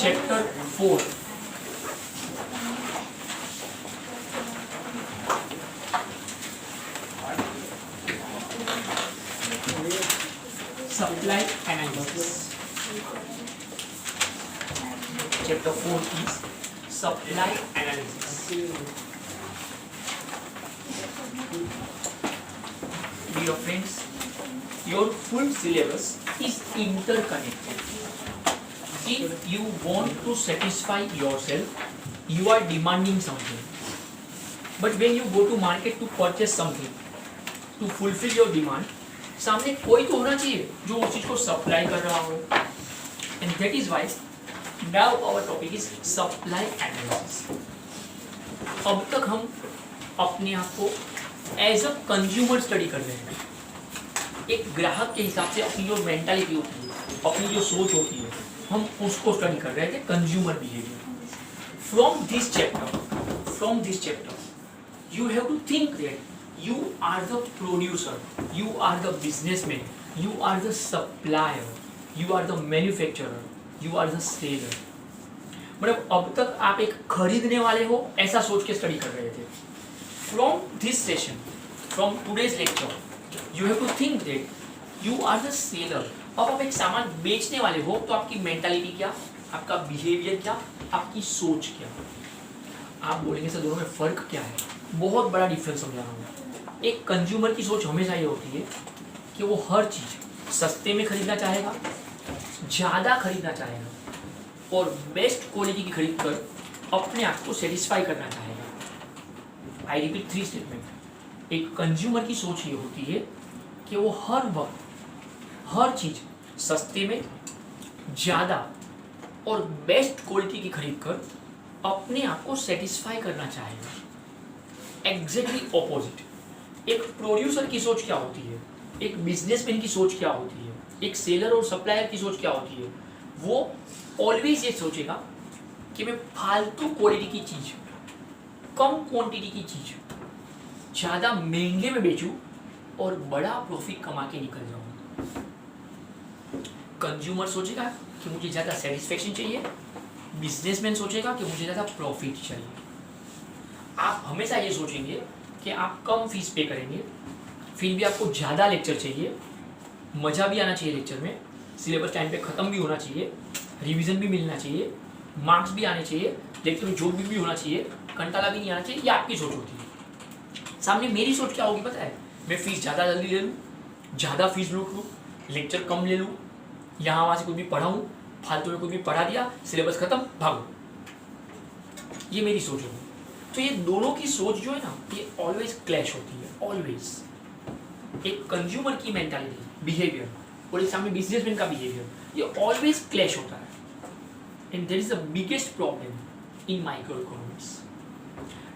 Chapter 4 supply analysis. Chapter 4 is supply analysis. Dear friends, your full syllabus is interconnected. If you want to satisfy yourself, you are demanding something. But when you go to market to purchase something, to fulfill your demand, सामने कोई तो होना चाहिए जो उस चीज को supply कर रहा हो. And that is why now our topic is supply analysis. अब तक हम अपने आप को एज अ कंज्यूमर स्टडी कर रहे हैं. एक ग्राहक के हिसाब से अपनी जो मेंटालिटी होती है, अपनी जो सोच होती है, हम उसको स्टडी कर रहे थे, consumer behaviour. From this chapter you have to think that you are the producer, you are the businessman, you are the supplier, you are the manufacturer, you are the seller. मतलब अब तक आप एक खरीदने वाले हो ऐसा सोच के स्टडी कर रहे थे. From this session, from today's lecture, you have to think that you are the seller. अब आप एक सामान बेचने वाले हो तो आपकी मेंटालिटी क्या, आपका बिहेवियर क्या, आपकी सोच क्या. आप बोलेंगे सर दोनों में फर्क क्या है? बहुत बड़ा डिफरेंस समझा रहा हूँ. एक कंज्यूमर की सोच हमेशा ये होती है कि वो हर चीज़ सस्ते में खरीदना चाहेगा, ज़्यादा खरीदना चाहेगा और बेस्ट क्वालिटी की खरीद कर अपने आप को सेटिस्फाई करना चाहेगा. I repeat 3 statement. एक कंज्यूमर की सोच ये होती है कि वो हर वक्त हर चीज़ सस्ते में, ज़्यादा और बेस्ट क्वालिटी की खरीद कर अपने आप को सेटिस्फाई करना चाहेगा. एग्जैक्टली ऑपोजिट एक प्रोड्यूसर की सोच क्या होती है, एक बिजनेसमैन की सोच क्या होती है, एक सेलर और सप्लायर की सोच क्या होती है. वो ऑलवेज ये सोचेगा कि मैं फालतू क्वालिटी की चीज़, कम क्वांटिटी की चीज़ ज़्यादा महंगे में बेचूं और बड़ा प्रॉफिट कमा के निकल जाऊँ. कंज्यूमर सोचेगा कि मुझे ज़्यादा सेटिस्फेक्शन चाहिए, बिजनेसमैन सोचेगा कि मुझे ज़्यादा प्रॉफिट चाहिए. आप हमेशा ये सोचेंगे कि आप कम फीस पे करेंगे, फिर भी आपको ज़्यादा लेक्चर चाहिए, मज़ा भी आना चाहिए लेक्चर में, सिलेबस टाइम पे ख़त्म भी होना चाहिए, रिवीजन भी मिलना चाहिए, मार्क्स भी आने चाहिए, लेक्चर में जो भी होना चाहिए, कंटाला भी नहीं आना चाहिए. ये आपकी सोच होती है. सामने मेरी सोच क्या होगी पता है? मैं फ़ीस ज़्यादा जल्दी ले लूँ, ज़्यादा फीस लूट लूँ, लेक्चर कम ले लूँ, यहाँ वहाँ से कुछ भी पढ़ाऊँ, फालतू में कुछ भी पढ़ा दिया, सिलेबस ख़त्म, भागो. ये मेरी सोच होगी. तो ये दोनों की सोच जो है ना, ये ऑलवेज क्लैश होती है. ऑलवेज एक कंज्यूमर की मेंटालिटी, बिहेवियर और एक सामने बिजनेसमैन का बिहेवियर, ये ऑलवेज क्लैश होता है. And there is the biggest problem in microeconomics.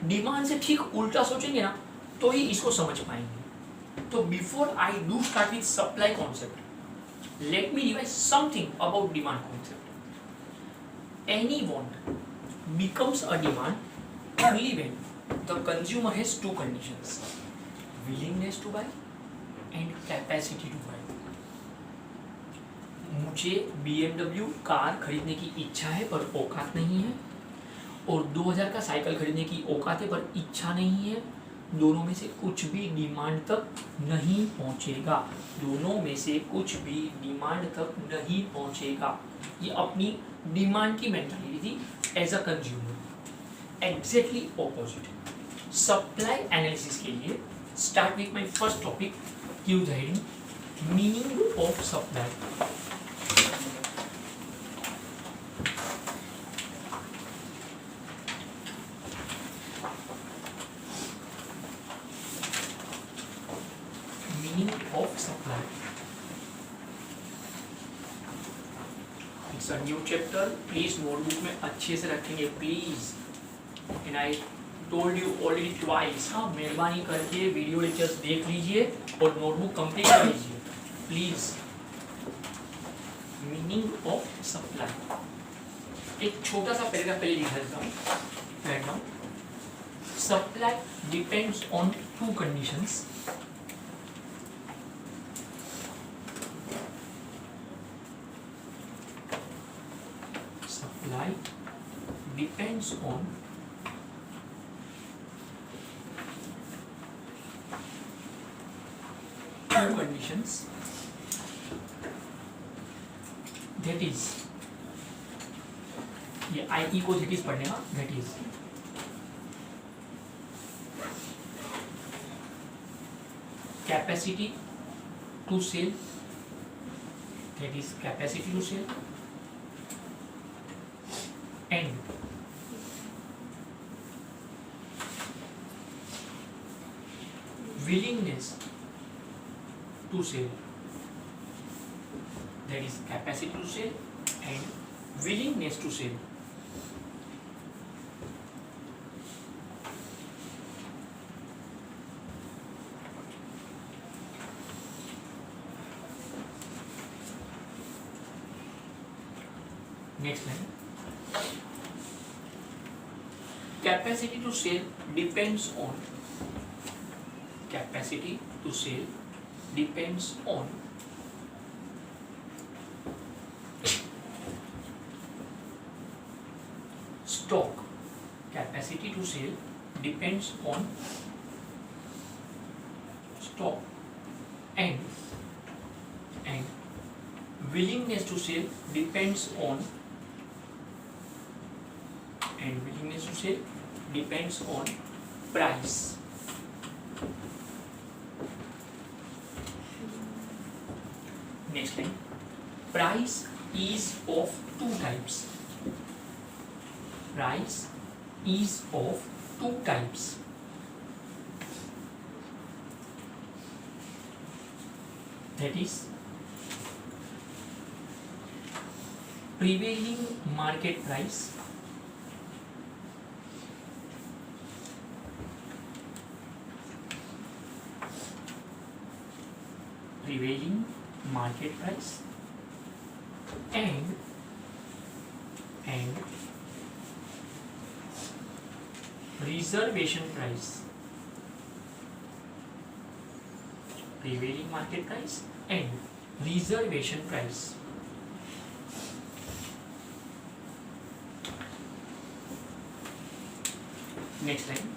Demand से ठीक उल्टा सोचेंगे ना तो ही इसको समझ पाएंगे. तो before I do start with supply concept, let me revise something about demand concept. Any want becomes a demand only when the consumer has 2 conditions: willingness to buy and capacity to buy. मुझे BMW car खरीदने की इच्छा है पर औकात नहीं है, और 2000 का साइकिल खरीदने की औकात है पर इच्छा नहीं है. दोनों में से कुछ भी डिमांड तक नहीं पहुंचेगा. दोनों में से कुछ भी डिमांड तक नहीं पहुंचेगा. ये अपनी डिमांड की मेंटालिटी थी as a consumer. Exactly opposite supply analysis के लिए start with my first topic, give the heading meaning of supply. Of supply. It's a new chapter. Please notebook में अच्छे से रखेंगे please. And I told you already twice. हाँ, मेहरबानी करके video lectures देख लीजिए और नोटबुक कंप्लीट कर लीजिए प्लीज. Meaning of supply. एक छोटा सा पैराग्राफ पहले लिख देता हूँ. Supply depends on 2 conditions. supply supply depends on two conditions, that is ये आई को that is पढ़ने का, that is capacity to sell, that is capacity to sell, and willingness to sell, that is capacity to sell and willingness to sell. Next line. Capacity to sell depends on, capacity to sell depends on stock. Capacity to sell depends on stock and willingness to sell depends on price. Next line. Price is of two types. Price is of two types. That is prevailing market price and reservation price. Prevailing market price and reservation price. Next line.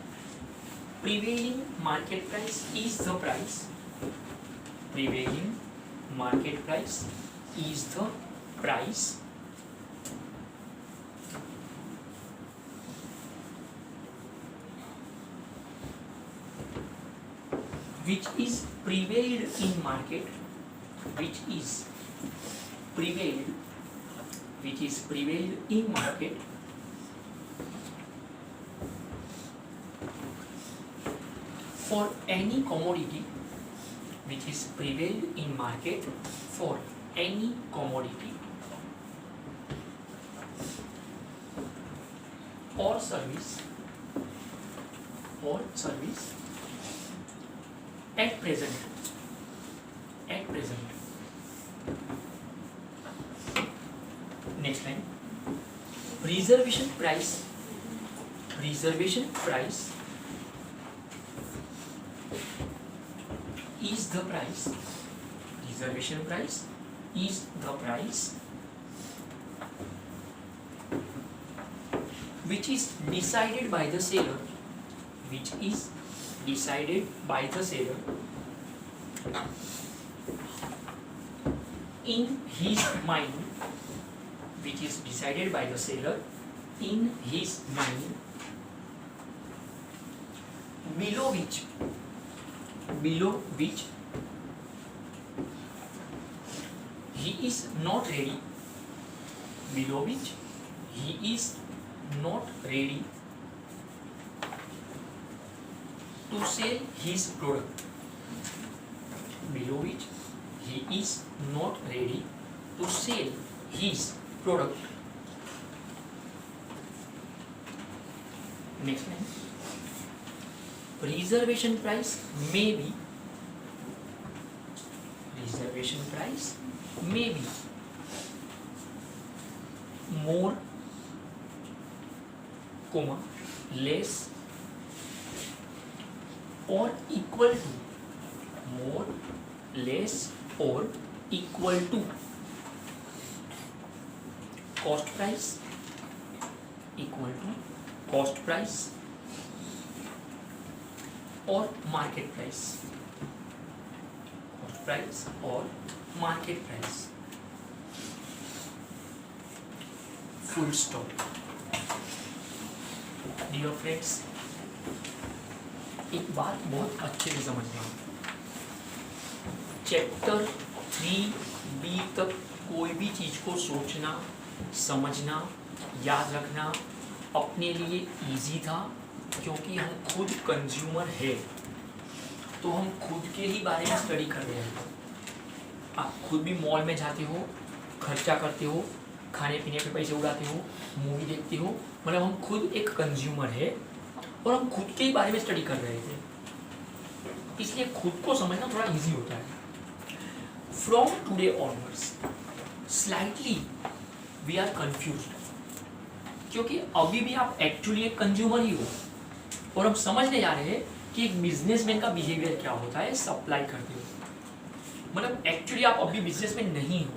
Prevailing market price is the price. Prevailing market price is the price which is prevailed in market, which is prevailed in market for any commodity, which is prevailed in market for any commodity or service at present. Next line. Reservation price is the price. Reservation price is the price which is decided by the seller. Which is decided by the seller in his mind. Which is decided by the seller in his mind, below which he is not ready. Below which he is not ready to sell his product. Below which he is not ready to sell his product. Next line. Reservation price may be more, less or equal to, more, less or equal to cost price equal to cost price और market price, cost price और market price, full stop. Dear friends, एक बात बहुत अच्छे से समझना, chapter 3B तक कोई भी चीज को सोचना, समझना, याद रखना अपने लिए इजी था, क्योंकि हम खुद कंज्यूमर है, तो हम खुद के ही बारे में स्टडी कर रहे हैं। आप खुद भी मॉल में जाते हो, खर्चा करते हो, खाने पीने पे पैसे उड़ाते हो, मूवी देखते हो, मतलब हम खुद एक कंज्यूमर है और हम खुद के ही बारे में स्टडी कर रहे थे, इसलिए खुद को समझना थोड़ा इजी होता है। From today onwards slightly we are confused, क्योंकि अभी भी आप एक्चुअली एक कंज्यूमर ही हो और हम समझने जा रहे हैं कि एक बिजनेसमैन का बिहेवियर क्या होता है सप्लाई करते हो। मतलब एक्चुअली आप अभी बिजनेसमैन नहीं हो,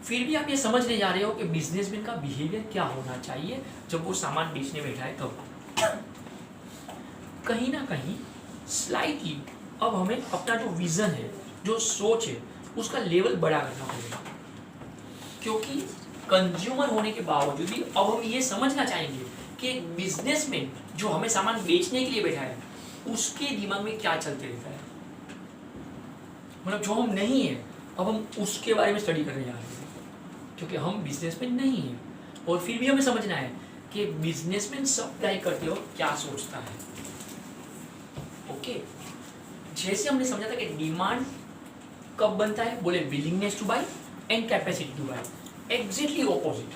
फिर भी आप ये समझने जा रहे हो कि बिजनेसमैन का बिहेवियर क्या होना चाहिए जब वो सामान बेचने बैठा है तब। कहीं ना कहीं स्लाइटली अब हमें अपना जो विजन है, जो सोच है, उसका लेवल बड़ा करना पड़ेगा, क्योंकि कंज्यूमर होने के बावजूद भी अब हम ये समझना चाहेंगे कि एक बिजनेसमैन जो हमें सामान बेचने के लिए बैठा है उसके दिमाग में क्या चलते रहता है। मतलब जो हम नहीं है अब हम उसके बारे में स्टडी करने जा रहे हैं, क्योंकि हम बिजनेसमैन नहीं है और फिर भी हमें समझना है कि बिजनेसमैन सप्लाई करते हो क्या सोचता है। ओके, जैसे हमने समझा था कि डिमांड कब बनता है, बोले willingness to buy and capacity to buy, exactly opposite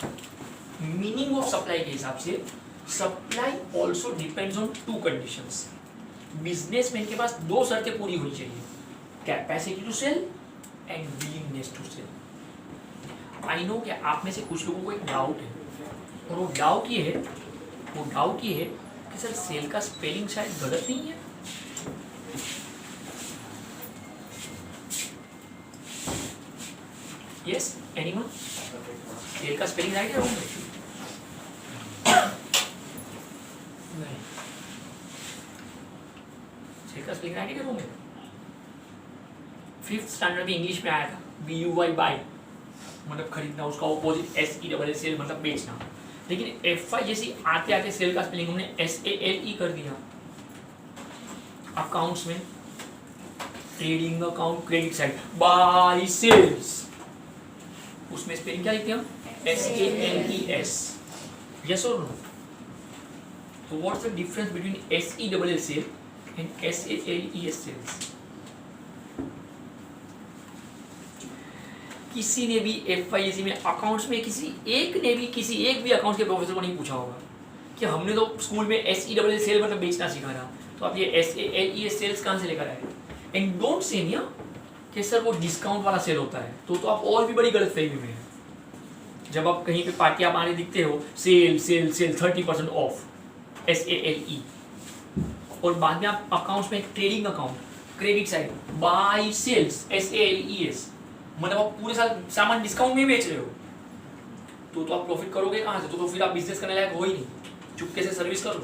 meaning of supply के हिसाब से supply also depends on two conditions. Businessman के पास दो शर्तें पूरी होनी चाहिए, capacity to sell and willingness to sell. I know कि आप में से कुछ लोगों को एक डाउट है, और वो डाउट ये है कि सर सेल का स्पेलिंग शायद गलत नहीं है। Yes, anyone? सेल का स्पेलिंग राइट है रॉन्ग है? नहीं, सेल का स्पेलिंग राइट है रॉन्ग है? 5th स्टैंडर्ड में इंग्लिश में आया था BUY बाय, मतलब खरीदना, उसका ऑपोजिट SEL सेल मतलब बेचना, लेकिन FI जैसी आते आते सेल का स्पेलिंग हमने SALE कर दिया। अकाउंट्स में trading account credit side by sales, उसमें स्पेलिंग क्या लिखते हैं हम? SALES। यस और नो? तो what's the difference between SELL sell and SALES sales? किसी ने भी FIAC में अकाउंट्स में किसी एक भी अकाउंट के प्रोफेसर को नहीं पूछा होगा कि हमने तो स्कूल में SELL सेल मतलब बेचना सीखा था, तो आप ये SALES सेल्स कहाँ से लेकर आए? एंड डोंट से निया कि सर वो डिस्काउंट वाला सेल होता है, तो आप और भी बड़ी गलतफहमी में हैं। जब आप कहीं पे पार्टी आप आने दिखते हो, सेल 30% ऑफ SALE, और बाद में आप अकाउंट्स में trading account credit side by sales SALES, मतलब आप पूरे साल सामान डिस्काउंट में बेच रहे हो, तो आप प्रॉफिट करोगे कहाँ से? तो फिर आप बिजनेस करने लायक हो ही नहीं, चुपके से सर्विस करो,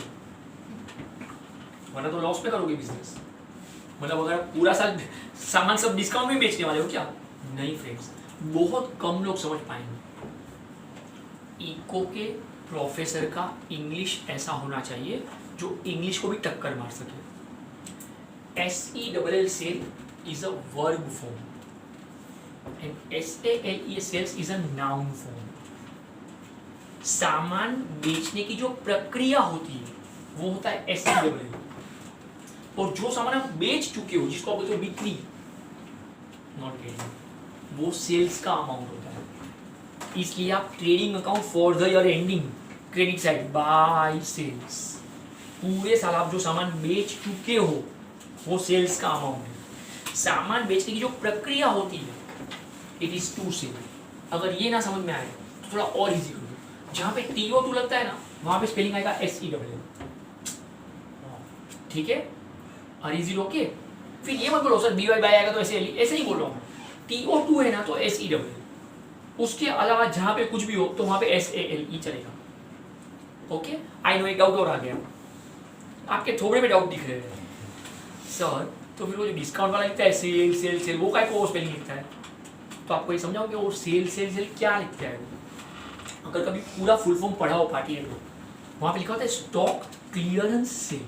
वरना तो लॉस पे करोगे बिजनेस। मतलब अगर आप पूरा साल सामान सब डिस्काउंट में बेचने वाले हो क्या? नहीं फ्रेंड्स, बहुत कम लोग समझ पाएंगे। इको के प्रोफेसर का इंग्लिश ऐसा होना चाहिए जो इंग्लिश को भी टक्कर मार सके। SELL sell is a verb form and SALE sales is a noun form. सामान बेचने की जो प्रक्रिया होती है वो होता है SELL, और जो सामान आप बेच चुके हो जिसको आप बोलते हो बिक्री, नॉट गेटिंग, वो सेल्स का अमाउंट होता है। इसलिए आप trading account for the year ending credit side by sales, पूरे साल आप जो सामान बेच चुके हो वो सेल्स का अमाउंट है। सामान बेचने की जो प्रक्रिया होती है इट इज टू सेल। अगर ये ना समझ में आए तो थोड़ा और इजी कर दो, जहाँ पे TO2 लगता है ना वहाँ पे स्पेलिंग आएगा SELL, ठीक है? और इजी ओके? फिर ये मत बोलो सर BY बाय आएगा तो SALE, ऐसे ही बोल रहा हूँ। TO2 है ना तो SELL, उसके अलावा जहाँ पे कुछ भी हो तो वहाँ पे SALE चलेगा। ओके, आई नो एक डाउट और आ गया, आपके थोड़े में डाउट दिख रहे हैं सर, तो फिर वो जो डिस्काउंट वाला लिखता है सेल सेल सेल, वो काय को स्पेलिंग लिखता है? तो आपको ये समझाओ कि वो सेल सेल सेल क्या लिखता है? अगर कभी पूरा फुल फॉर्म पढ़ा हो पार्टी है तो वहां पे लिखा होता है स्टॉक क्लियरेंस सेल,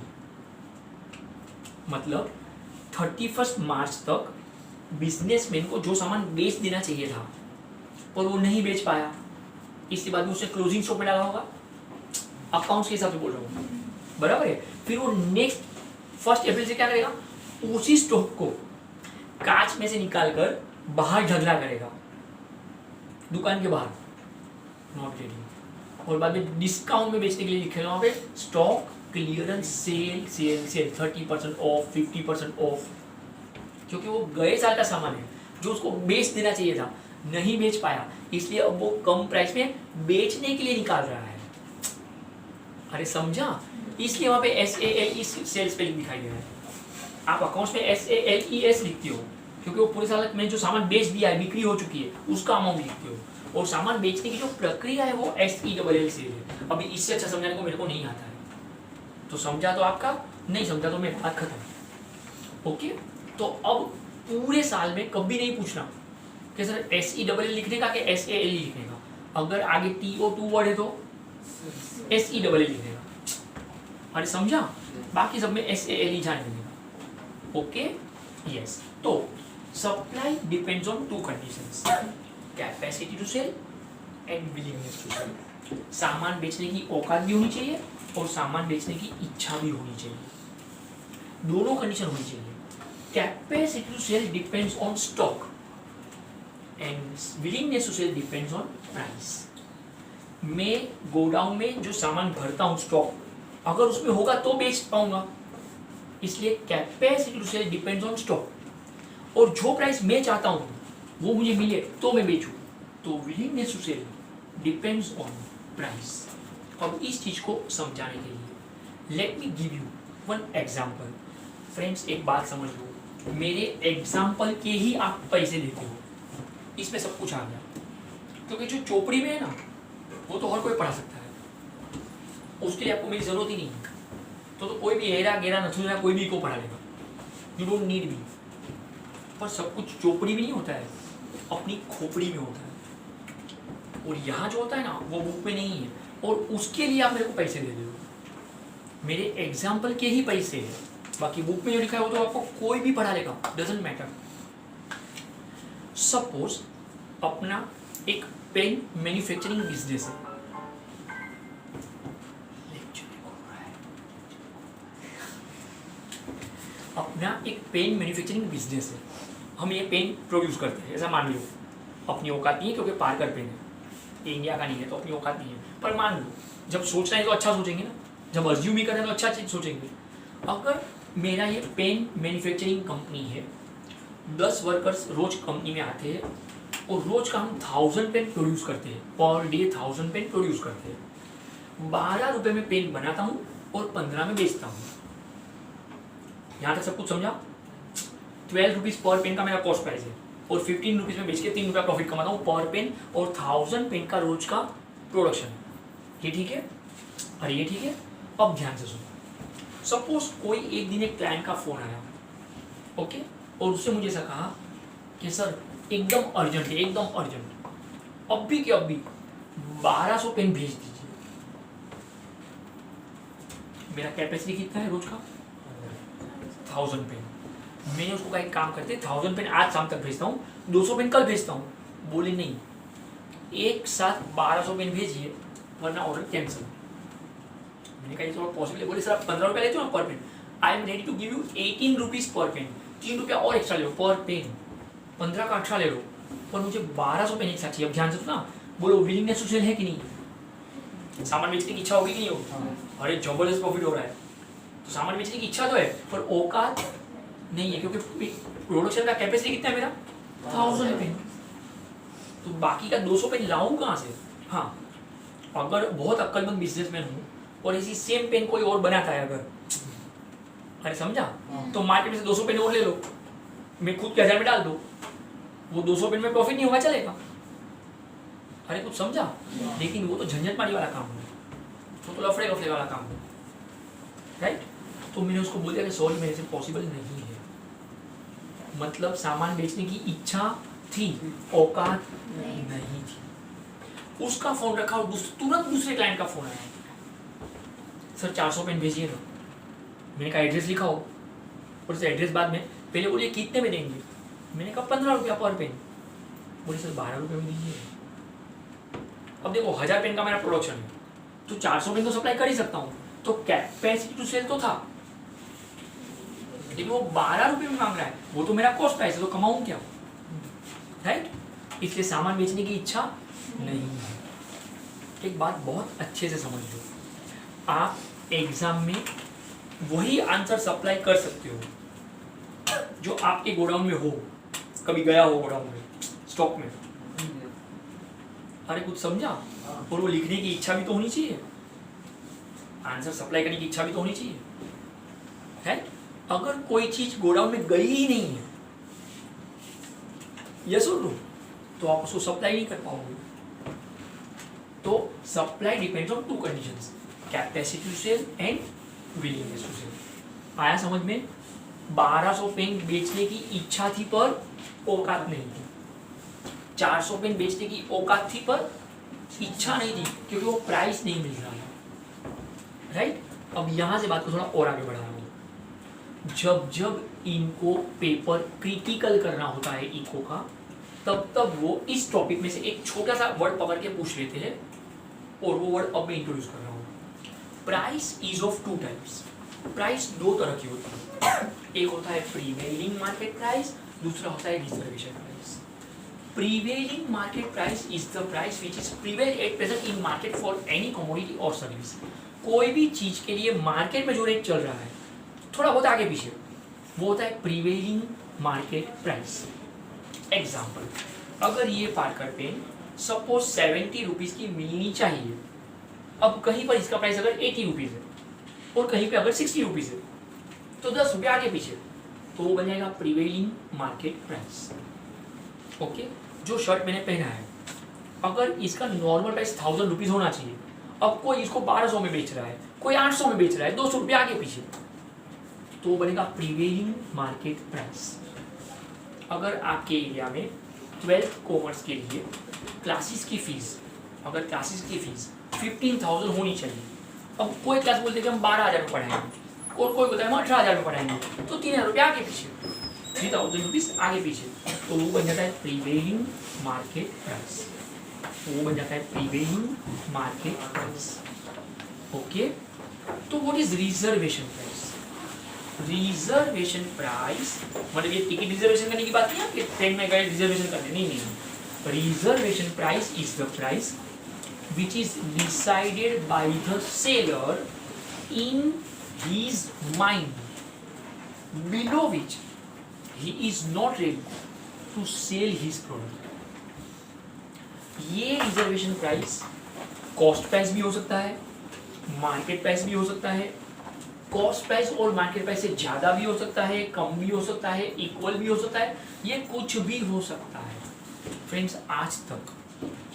मतलब 31 मार्च तक बिजनेसमैन को जो सामान बेच देना चाहिए था और वो नहीं बेच पाया, इसके बाद में उसने क्लोजिंग स्टॉक में डाला होगा, अकाउंट्स के हिसाब से बोल रहा हूँ, बराबर है? फिर वो नेक्स्ट 1 अप्रैल से क्या करेगा, उसी स्टॉक को कांच में से निकाल कर बाहर ढगला करेगा दुकान के बाहर, नॉट रेडी, और बाद में डिस्काउंट में बेचने के लिए लिखेगा वहाँ पे stock clearance sale sale sale 30% off 50% off, क्योंकि वो गए साल का सामान है जो उसको बेच देना चाहिए था, नहीं बेच पाया, इसलिए अब वो कम प्राइस में बेचने के लिए निकाल रहा है। अरे समझा? इसलिए वहाँ पे SALE सेल्स पे दिखाई दे रहा है। आप अकाउंट्स में SALES लिखते हो क्योंकि वो पूरे साल में जो सामान बेच दिया है, बिक्री हो चुकी है, उसका अमाउंट लिखते हो, और सामान बेचने की जो प्रक्रिया है वो SELL सेल है। अभी इससे अच्छा समझाने को मेरे को नहीं आता है, तो समझा तो आपका, नहीं समझा तो मेरी बात खत्म। ओके, तो अब पूरे साल में कभी नहीं पूछना कि सर SELL लिखने का कि SALE लिखने का, अगर आगे TO2 वर्ड है तो SELL लिखने का, अरे समझा? बाकी सब में SALE जाने देने का। Okay, yes. तो supply depends on 2 conditions, capacity to sell and willingness to sell. सामान बेचने की औकात भी होनी चाहिए और सामान बेचने की इच्छा भी होनी चाहिए, दोनों कंडीशन होनी चाहिए। Capacity to sell depends on stock and willingness to sell depends on price. मैं गोडाउन में जो सामान भरता हूँ स्टॉक, अगर उसमें होगा तो बेच पाऊंगा, इसलिए capacity to sell depends on stock, और जो प्राइस मैं चाहता हूँ वो मुझे मिले तो मैं बेचूं, तो willingness to sell depends on price. अब इस चीज को समझाने के लिए let me give you one example. Friends एक बात समझ लो, मेरे एग्जांपल के ही आप पैसे देते हो, इसमें सब कुछ आ गया, क्योंकि जो चोपड़ी में है ना वो तो हर कोई पढ़ा सकता है, उसके लिए आपको मेरी जरूरत ही नहीं है, तो कोई भी हेरा गेरा नथुरा कोई भी को पढ़ा लेगा, यू डोंट नीड मी। पर सब कुछ चोपड़ी में नहीं होता है, अपनी खोपड़ी में होता है, और यहाँ जो होता है ना वो बुक में नहीं है, और उसके लिए आप मेरे को पैसे दे दो, मेरे एग्जाम्पल के ही पैसे है, बाकी बुक में जो लिखा है वो तो आपको कोई भी पढ़ा लेगा, डजंट मैटर। सपोज अपना एक पेन मैन्युफैक्चरिंग बिजनेस है, अपना एक पेन मैन्युफैक्चरिंग बिजनेस है, हम ये पेन प्रोड्यूस करते हैं, ऐसा मान लो, अपनी औकात नहीं है क्योंकि पार्कर पेन है, इंडिया का नहीं है तो अपनी औकात नहीं है, पर मान लो जब सोचना है तो अच्छा सोचेंगे ना, जब अज्यूम ही करें तो अच्छा चीज सोचेंगे। अगर मेरा ये पेन मैन्युफैक्चरिंग कंपनी है, 10 वर्कर्स रोज कंपनी में आते हैं और रोज का हम 1000 पेन प्रोड्यूस करते हैं, पर डे 1000 पेन प्रोड्यूस करते हैं, 12 रुपये में पेन बनाता हूँ और 15 में बेचता हूँ। यहाँ तक सब कुछ समझा? 12 रुपीज़ पर पेन का मेरा कॉस्ट प्राइस है, और 15 रुपीज़ में बेच के 3 रुपया प्रॉफिट कमाता हूँ पर पेन, और 1000 पेन का रोज का प्रोडक्शन है। ये ठीक है? अरे ये ठीक है? अब ध्यान से सुनो, सपोज कोई एक दिन एक क्लाइंट का फोन आया, ओके, और उससे मुझे ऐसा कहा कि सर एकदम अर्जेंट है, एकदम अर्जेंट, अभी के अभी 1200 पेन भेज दीजिए। मेरा कैपेसिटी कितना है रोज का? 1000 पेन। मैंने उसको कहा एक काम करते, 1000 पेन आज शाम तक भेजता हूँ, 200 पेन कल भेजता हूँ। बोले नहीं, एक साथ 1200 पेन भेजिए वरना ऑर्डर कैंसिल। मैंने कहा ये थोड़ा पॉसिबल है। बोले सर आप 15 रुपया लेते हो ना per pen, I am ready to give you 18 rupees per pen, 3 रुपया और एक्स्ट्रा ले लो पर पेन, 15 का 18 ले लो, पर मुझे 1200 पेन एक साथ चाहिए। अब ध्यान से सुना, बोलो विलिंगनेस टू सेल है कि नहीं? सामान बेचने की इच्छा होगी कि नहीं होगी? अरे जबरदस्त प्रॉफिट हो रहा है, तो सामान बेचने की इच्छा तो है पर औकात नहीं है, क्योंकि प्रोडक्शन का कैपेसिटी कितना है मेरा? 1000 पेन, तो बाकी का 200 पेन लाऊं कहाँ से? हाँ, अगर बहुत अक्लमंद बिजनेसमैन हूँ और इसी सेम पेन कोई और बनाता है अगर, अरे समझा, तो मार्केट में से 200 पेन और ले लो, मैं खुद के 1000 में डाल दो, वो 200 पेन में प्रॉफिट नहीं होगा, चलेगा। अरे कुछ समझा? लेकिन वो तो झंझट मारी वाला काम है, तो लफड़े गफड़े वाला काम हो, राइट। तो मैंने उसको बोल दिया कि सॉरी मेरे से पॉसिबल नहीं है, मतलब सामान बेचने की इच्छा थी, औकात नहीं थी। उसका फोन रखा और तुरंत दूसरे क्लाइंट का फोन आया, सर 400 पेन भेजिए ना। मैंने कहा एड्रेस लिखा हो, और उस एड्रेस बाद में पहले बोलिए कितने में देंगे। मैंने कहा 15 रुपया पर पेन। बोले सर 12 रुपये में दीजिए। अब देखो 1000 पेन का मेरा प्रोडक्शन है, तो 400 पेन तो सप्लाई कर ही सकता हूँ, तो कैपेसिटी टू सेल तो था, लेकिन वो 12 रुपये में मांग रहा है, वो तो मेरा कॉस्ट प्राइस है, तो कमाऊँ क्या, राइट। इसलिए सामान बेचने की इच्छा नहीं है। एक बात बहुत अच्छे से समझ लो, आप एग्जाम में वही आंसर सप्लाई कर सकते हो जो आपके गोडाउन में हो, कभी गया हो गोडाउन में, स्टॉक में। अरे कुछ समझा? और वो लिखने की इच्छा भी तो होनी चाहिए, आंसर सप्लाई करने की इच्छा भी तो होनी चाहिए, है। अगर कोई चीज गोडाउन में गई ही नहीं है, यस और नो, तो आप उसको सप्लाई नहीं कर पाओगे। तो supply depends on 2 conditions, capacity to sell and willingness to sell. आया समझ में? 1200 पेन बेचने की इच्छा थी पर औकात नहीं थी, 400 पेन बेचने की औकात थी पर इच्छा नहीं थी, क्योंकि वो प्राइस नहीं मिल रहा है, राइट। अब यहां से बात को थोड़ा और आगे बढ़ा रहा हूं। जब जब इनको पेपर क्रिटिकल करना होता है इको का, तब तब वो इस टॉपिक में से एक छोटा सा वर्ड पकड़ के पूछ लेते हैं, और वो वर्ड अब मैं इंट्रोड्यूस कर रहा हूँ। Price is of 2 types. Price 2 तरह की होती है, एक होता है प्रीवेलिंग मार्केट प्राइस, दूसरा होता है reservation price. Prevailing market price is the price which is prevail at present in market for any commodity और सर्विस। कोई भी चीज के लिए मार्केट में जो रेट चल रहा है, थोड़ा बहुत आगे पीछे, वो होता है प्रीवेलिंग मार्केट प्राइस। एग्जाम्पल, अगर ये पार्कर पेन सपोज 70 रुपीज की मिलनी चाहिए, अब कहीं पर इसका प्राइस अगर 80 रुपीज है और कहीं पे अगर 60 रुपीज है, तो 10 रुपये आगे पीछे, तो वो बन जाएगा प्रीवेलिंग मार्केट प्राइस। ओके, जो शर्ट मैंने पहना है, अगर इसका नॉर्मल प्राइस 1000 रुपीज होना चाहिए, अब कोई इसको 1200 में बेच रहा है, कोई 800 में बेच रहा है, 200 रुपये आगे पीछे, तो बनेगा प्रीवेलिंग मार्केट प्राइस। अगर आपके एरिया में 12th कॉमर्स के लिए क्लासेस की फीस, अगर क्लासेस की फीस 15,000 होनी चाहिए, अब कोई क्लास बोलते हैं कि हम 12,000 में पढ़ाएंगे, और कोई बोलता है हम 18,000 में पढ़ाएंगे, तो 3,000 रुपये आगे पीछे, 3,000 रुपीज आगे पीछे, तो वो बन जाता है प्रीवेलिंग मार्केट प्राइस। वो बन जाता है प्रीवेलिंग मार्केट प्राइस। ओके, तो what is reservation price? Reservation price मतलब ये टिकट रिजर्वेशन करने की बात नहीं है कि ट्रेन में गए रिजर्वेशन करने, नहीं। Reservation price is the price which is decided by the seller in his mind, below which he is not ready to sell his product. ये रिजर्वेशन प्राइस कॉस्ट प्राइस भी हो सकता है, मार्केट प्राइस भी हो सकता है, कॉस्ट प्राइस और मार्केट प्राइस से ज़्यादा भी हो सकता है, कम भी हो सकता है, इक्वल भी हो सकता है, ये कुछ भी हो सकता है। फ्रेंड्स, आज तक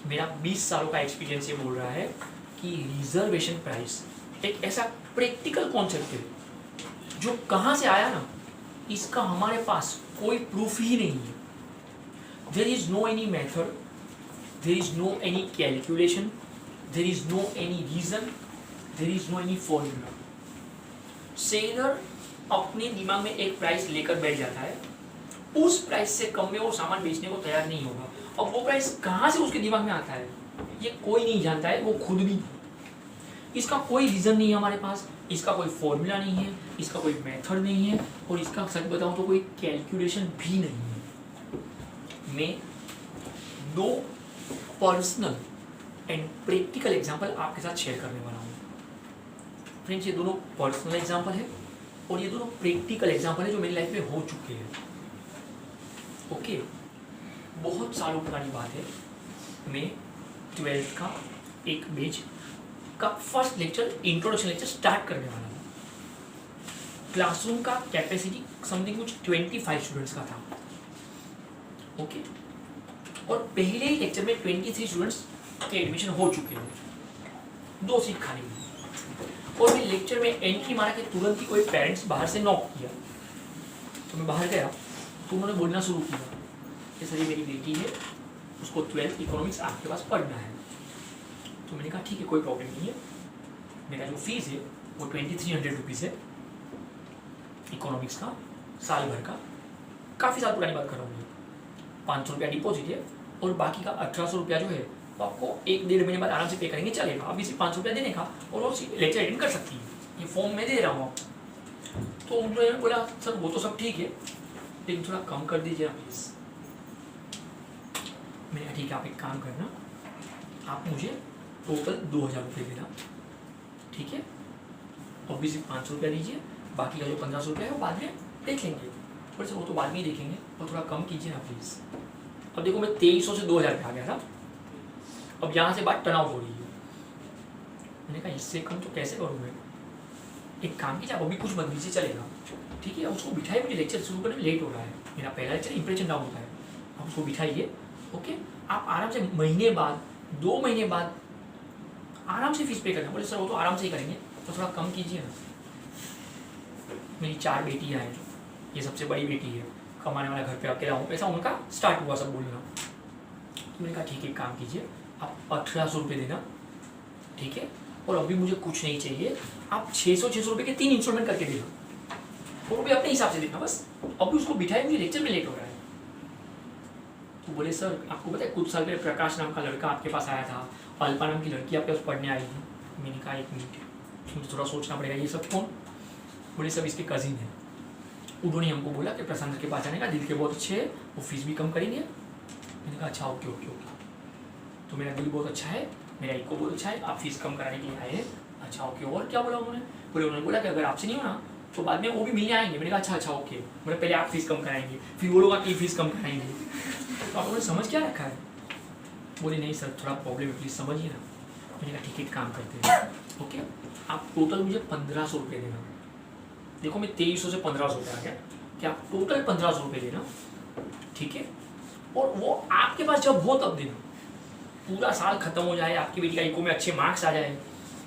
मेरा 20 सालों का एक्सपीरियंस ये बोल रहा है कि रिजर्वेशन प्राइस एक ऐसा प्रैक्टिकल कॉन्सेप्ट है जो कहाँ से आया ना, इसका हमारे पास कोई प्रूफ ही नहीं है। There is no any method, there is no any calculation, there is no any reason, there is no any formula. Seller अपने दिमाग में एक प्राइस लेकर बैठ जाता है, उस प्राइस से कम में वो सामान बेचने को तैयार नहीं होगा। अब वो प्राइस कहाँ से उसके दिमाग में आता है ये कोई नहीं जानता है, वो खुद भी। इसका कोई रीजन नहीं है हमारे पास, इसका कोई फॉर्मूला नहीं है, इसका कोई मेथड नहीं है, और इसका सच बताऊं तो कोई कैलकुलेशन भी नहीं है। मैं 2 पर्सनल एंड प्रैक्टिकल एग्जांपल आपके साथ शेयर करने वाला हूँ। फ्रेंड्स, ये दोनों पर्सनल एग्जांपल है और ये दोनों प्रैक्टिकल एग्जांपल है जो मेरी लाइफ में हो चुके हैं। ओके, बहुत सालों पुरानी बात है, मैं 12th का एक बैच का first lecture, introduction lecture start करने वाला था। क्लासरूम का कैपेसिटी समथिंग कुछ 25 स्टूडेंट्स का था। ओके, और पहले ही लेक्चर में 23 स्टूडेंट्स के एडमिशन हो चुके हैं, 2 सीट खाली हुई। और मैं लेक्चर में एंट्री मारा के तुरंत ही कोई पेरेंट्स बाहर से नॉक किया, तो मैं बाहर गया तो उन्होंने बोलना शुरू किया कि सर ये मेरी बेटी है, उसको 12th इकोनॉमिक्स आपके पास पढ़ना है। तो मैंने कहा ठीक है कोई प्रॉब्लम नहीं है, मेरा जो फीस है वो 2300 रुपीज़ है इकोनॉमिक्स का, साल भर का, काफ़ी साल पुरानी बात कर रहा हूँ मैं। 500 रुपया डिपॉजिट है और बाकी का 1800 रुपया जो है तो आपको 1-1.5 महीने बाद आराम से पे करेंगे, चलेगा। अभी सिर्फ 500 रुपया देने का और वो लेक्चर अटेंड कर सकती है, ये फॉर्म में दे रहा हूँ। तो उन्होंने बोला सर वो तो सब ठीक है लेकिन थोड़ा कम कर दीजिए प्लीज़। मैंने कहा ठीक है आप एक काम करना, आप मुझे टोटल 2000 रुपये देना, ठीक है, और भी सिर्फ 500 रुपया दीजिए, बाकी का जो 1500 रुपया है वो बाद में देख लेंगे। बोले सर वो तो बाद में ही देखेंगे और थोड़ा कम कीजिए ना प्लीज़। अब देखो मैं 2300 से 2000 पे आ गया था, अब यहाँ से बात टर्न आउट हो रही है। मैंने कहा इससे कम तो कैसे करूँ मैं, एक काम कीजिए आप अभी कुछ मत दीजिए चलेगा, ठीक है। उसको बिठाइए, मुझे लेक्चर शुरू करने में लेट हो रहा है, मेरा पहला लेक्चर इंप्रेशन डाउन होता है, आप उसको बिठाइए, ओके। आप आराम से महीने बाद 2 महीने बाद आराम से फीस पे करना। बोले सर वो तो आराम से ही करेंगे, तो थोड़ा कम कीजिए ना। मेरी 4 बेटियाँ हैं, ये सबसे बड़ी बेटी है, कमाने वाला घर पे अकेला हूँ, ऐसा उनका स्टार्ट हुआ सब बोलना। तो मैंने कहा ठीक है काम कीजिए, आप 1800 रुपये देना, ठीक है, और अभी मुझे कुछ नहीं चाहिए, आप 600 रुपये के 3 इंस्टॉलमेंट करके देना, और भी अपने हिसाब से देना बस। अभी उसको बिठाए, मुझे लेक्चर में लेट हो रहा है। तो बोले सर आपको पता है कुछ साल पहले प्रकाश नाम का लड़का आपके पास आया था, अल्पा नाम की लड़की आपके पास पढ़ने आई थी। मैंने कहा 1 मिनट, मुझे थोड़ा सोचना पड़ेगा, ये सब कौन? बोले सब इसके कजिन है। उन्होंने हमको बोला कि प्रशांत के पास जाने का, दिल के बहुत अच्छे है, वो फीस भी कम करेंगे। मैंने कहा अच्छा ओके ओके ओके, तो मेरा दिल बहुत अच्छा है, मेरा इको बहुत अच्छा है, आप फीस कम कराने के लिए आए हैं, अच्छा ओके। और क्या बोला उन्होंने? उन्होंने बोला कि अगर आपसे नहीं होना तो बाद में वो भी मिलने आएंगे। मैंने कहा अच्छा अच्छा ओके, मतलब पहले आप फीस कम कराएंगे फिर वो लोग आपकी फीस कम कराएंगे। तो आप उन्होंने समझ क्या रखा है? बोले नहीं सर थोड़ा प्रॉब्लम है, प्लीज़ समझिए ना। मैंने कहा ठीक है काम करते हैं, ओके आप टोटल मुझे 1500 रुपये देना। देखो मैं 2300 से 1500 रुपये आ गया, कि आप टोटल 1500 रुपये देना, ठीक है, और वो आपके पास जब हो तब देना। पूरा साल खत्म हो जाए, आपकी बेटी का इको में अच्छे मार्क्स आ जाए,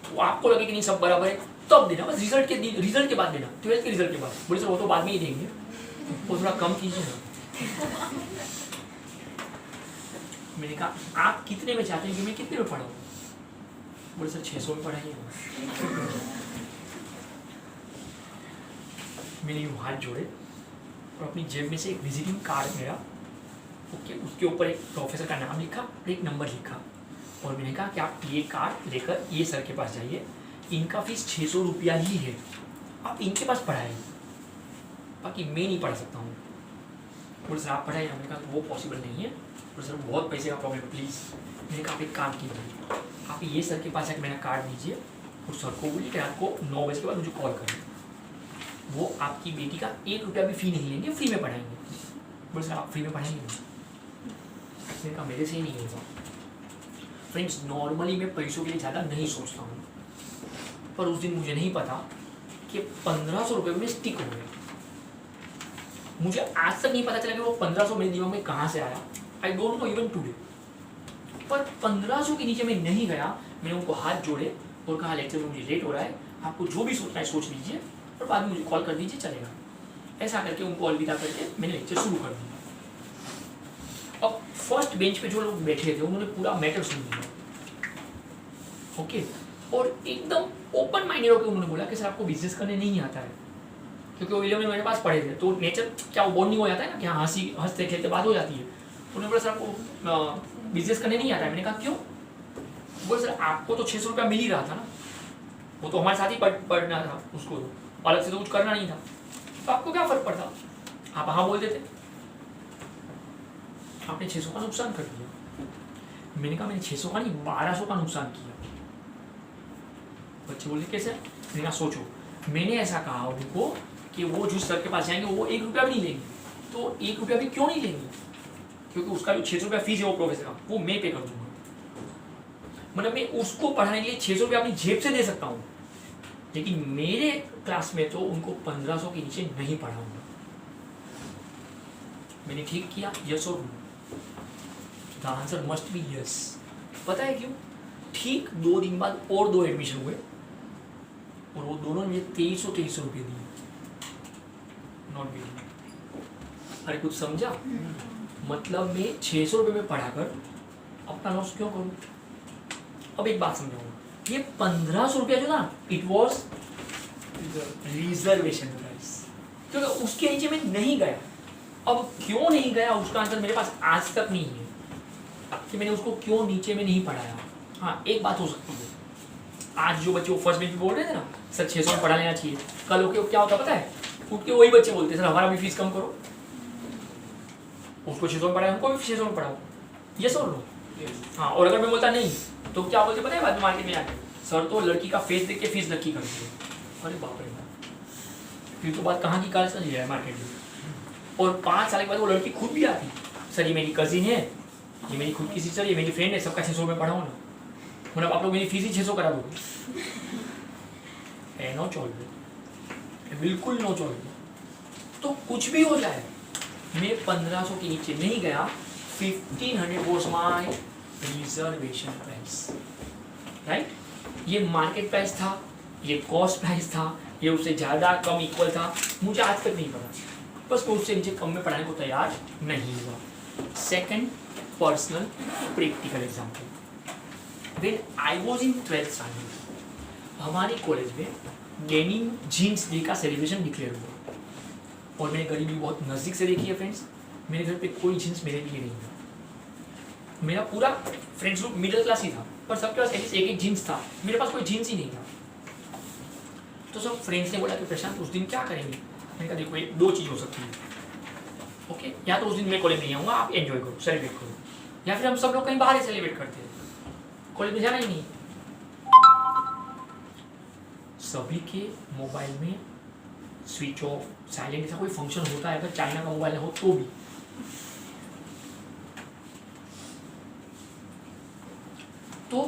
तो आपको लगे कि नहीं सब बराबर है, तब देना, बस रिजल्ट के बाद देना, 12th के रिजल्ट के बाद। बोले सर वो तो बाद में ही देंगे, वो थोड़ा कम कीजिए ना। मैंने कहा आप कितने में चाहते हैं कि मैं कितने में पढ़ाऊँ? बोले सर 600 में पढ़ाइए। मैंने यूँ हाथ जोड़े और अपनी जेब में से एक विजिटिंग कार्ड मेरा, ओके, उसके ऊपर एक प्रोफेसर का नाम लिखा और एक नंबर लिखा, और मैंने कहा कि आप ये कार्ड लेकर ये सर के पास जाइए, इनका फीस 600 रुपया ही है, आप इनके पास पढ़ाइए, बाकी मैं नहीं पढ़ा सकता हूँ। बोले सर आप पढ़ाइए। मैंने कहा वो पॉसिबल नहीं है। बोले सर बहुत पैसे का प्रॉब्लम है प्लीज़। मैंने कहा आप एक काम कीजिए, आप ये सर के पास जाकर मेरा कार्ड दीजिए और सर को बोलिए कि रात को 9 बजे के बाद मुझे कॉल करें, वो आपकी बेटी का 1 रुपया भी फ़ी नहीं लेंगे, फ्री में पढ़ाएंगे। बोले सर आप फ्री में पढ़ाएंगे? मैंने कहा मेरे से ही नहीं होगा। फ्रेंड्स नॉर्मली मैं पैसों के लिए ज़्यादा नहीं सोचता हूँ, पर उस दिन मुझे नहीं पता कि 1500 रुपये में स्टिक हो गया। मुझे आज तक नहीं पता चला कि वो 1500 मेरे दिमाग में कहाँ से आया, I don't know even today. पर 1500 के नीचे मैं नहीं गया। मैंने उनको हाथ जोड़े और कहा लेक्चर में मुझे लेट हो रहा है, आपको जो भी सोचना है सोच लीजिए और बाद में मुझे कॉल कर दीजिए, चलेगा। ऐसा करके उनको अलविदा करके मैंने लेक्चर शुरू कर दिया। अब फर्स्ट बेंच पे जो लोग बैठे थे उन्होंने पूरा मैटर सुन लिया, ओके, और एकदम ओपन माइंडेड होकर उन्होंने बोला कि सर आपको बिजनेस करने नहीं आता है, क्योंकि वो 11 में मेरे पास पढ़े थे, तो नेचर क्या वो बॉन्डिंग हो जाता है ना कि हाँ हंसते खेलते बात हो जाती है। उन्होंने बोला सर आपको बिजनेस करने नहीं आता है। मैंने कहा क्यों? बोले सर आपको तो 600 रुपया मिल ही रहा था ना, वो तो हमारे साथ ही पढ़ना था, उसको तो अलग से तो कुछ करना नहीं था, तो आपको क्या फ़र्क पड़ता, आप हाँ बोल देते। आपने 600 का नुकसान कर दिया। मैंने कहा मैंने 600 का नहीं 1200 का नुकसान किया। बच्चे बोले कैसे? मैंने कहा सोचो, मैंने ऐसा कहा उनको कि वो जिस सर के पास जाएंगे वो 1 रुपया भी नहीं लेंगे, तो 1 रुपया भी क्यों नहीं लेंगे? क्योंकि उसका जो 600 रुपया फीस है वो प्रोफेसर का, वो मैं पे कर दूंगा। मतलब मैं उसको पढ़ाने के लिए 600 रुपया अपनी जेब से दे सकता हूँ, लेकिन मेरे क्लास में तो उनको 1500 के नीचे नहीं पढ़ाऊंगा। मैंने ठीक किया, यस और no? The answer must be yes. पता है क्यों? ठीक 2 दिन बाद और 2 एडमिशन हुए, और वो दोनों ने 2300 रुपये दिए, नॉट बिग। अरे कुछ समझा? मतलब मैं 600 रुपये में पढ़ाकर अपना लॉस क्यों करूँ? अब एक बात समझाऊंगा, ये 1500 रुपया जो ना, इट वॉज रिजर्वेशन प्राइस, क्योंकि उसके नीचे मैं नहीं गया। अब क्यों नहीं गया उसका आंसर मेरे पास आज तक नहीं है कि मैंने उसको क्यों नीचे में नहीं पढ़ाया। हाँ, एक बात हो सकती है, आज जो बच्चे वो फर्स्ट बेंच पे बोल रहे थे ना सर 600 में पढ़ा लेना चाहिए, कल होके क्या होता पता है, उठ के वही बच्चे बोलते सर हमारा भी फीस कम करो, उसको 600 में पढ़ाया हमको भी 600 में पढ़ाओ, ये सब लो। हाँ, और अगर मैं बोलता नहीं तो क्या बोलते पता है बाद में मार्केट में आके, सर तो लड़की का फेस देख के फीस नक्की करती है। अरे बाप रे बाप, फिर तो बात कहाँ की कहाँ चली है मार्केट में। और 5 साल के बाद वो लड़की खुद भी आती, सर ये मेरी कजिन है, ये मेरी खुद की सिस्टर, ये मेरी फ्रेंड है, सबका 600 में पढ़ाओ ना, मतलब आप लोग मेरी फीस ही 600 करा दोगे। है नो चॉइस, बिल्कुल नो चॉइस। तो कुछ भी हो जाए, मैं 1500 के नीचे नहीं गया। 1500 was my reservation price, right? ये मार्केट प्राइस था, ये कॉस्ट प्राइस था, ये उससे ज़्यादा कम इक्वल था, मुझे आज तक नहीं पता, बस मैं उससे नीचे कम में पढ़ाने को तैयार नहीं हुआ। Second personal practical example, when I was in 12th standard, हमारे कॉलेज में डेनिम जीन्स डे का सेलिब्रेशन डिक्लेयर हुआ, और मैंने गरीबी बहुत नज़दीक से देखी है फ्रेंड्स। मेरे घर पे कोई जीन्स मेरे लिए नहीं था, मेरा पूरा फ्रेंड्स ग्रुप मिडिल क्लास ही था, पर सबके पास एटलीस्ट एक जीन्स था, मेरे पास कोई जीन्स ही नहीं था। तो सब फ्रेंड्स ने बोला कि प्रशांत उस दिन क्या करेंगे? मैंने कहा देखो ये 2 चीज़ हो सकती है, ओके, या तो उस दिन मैं कॉलेज नहीं आऊँगा, आप एंजॉय करो, सेलिब्रेट करो, या फिर हम सब लोग कहीं बाहर ही सेलिब्रेट करते हैं, कॉलेज में जाना ही नहीं। सभी के मोबाइल में स्विच ऑफ, साइलेंट, ऐसा कोई फंक्शन होता है अगर चाइना का मोबाइल हो तो भी। तो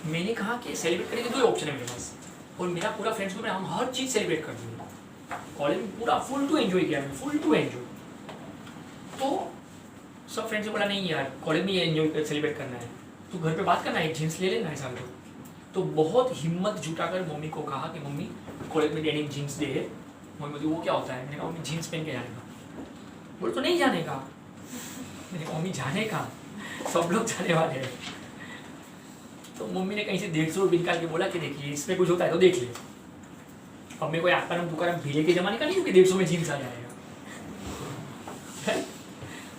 मैंने कहा कि सेलिब्रेट करने के 2 ऑप्शन है मेरे पास, और मेरा पूरा फ्रेंड्स ग्रुप में हम हर चीज़ सेलिब्रेट करते हैं, कॉलेज में पूरा फुल टू एंजॉय किया, फुल टू एंजॉय। तो सब फ्रेंड्स ने बोला नहीं यार कॉलेज में एंजॉय सेलिब्रेट करना है, तो घर पे बात करना है, एक जीन्स ले लेना है साल को। तो बहुत हिम्मत जुटाकर मम्मी को कहा कि मम्मी कॉलेज में डेनिम जीन्स डे है। मम्मी बोली वो क्या होता है? मैंने कहा मम्मी जीन्स पहन के जाने का। बोले तो नहीं जाने का। मैंने कहा मम्मी जाने का, सब लोग जाने वाले हैं। तो मम्मी ने कहीं से 150 रुपये निकाल के बोला कि देखिए इसमें कुछ होता है तो देख ले। अब मेरे को आकाराम तुकाराम भीड़े के जमाने का नहीं क्योंकि 150 में जीन्स आ जाएगा,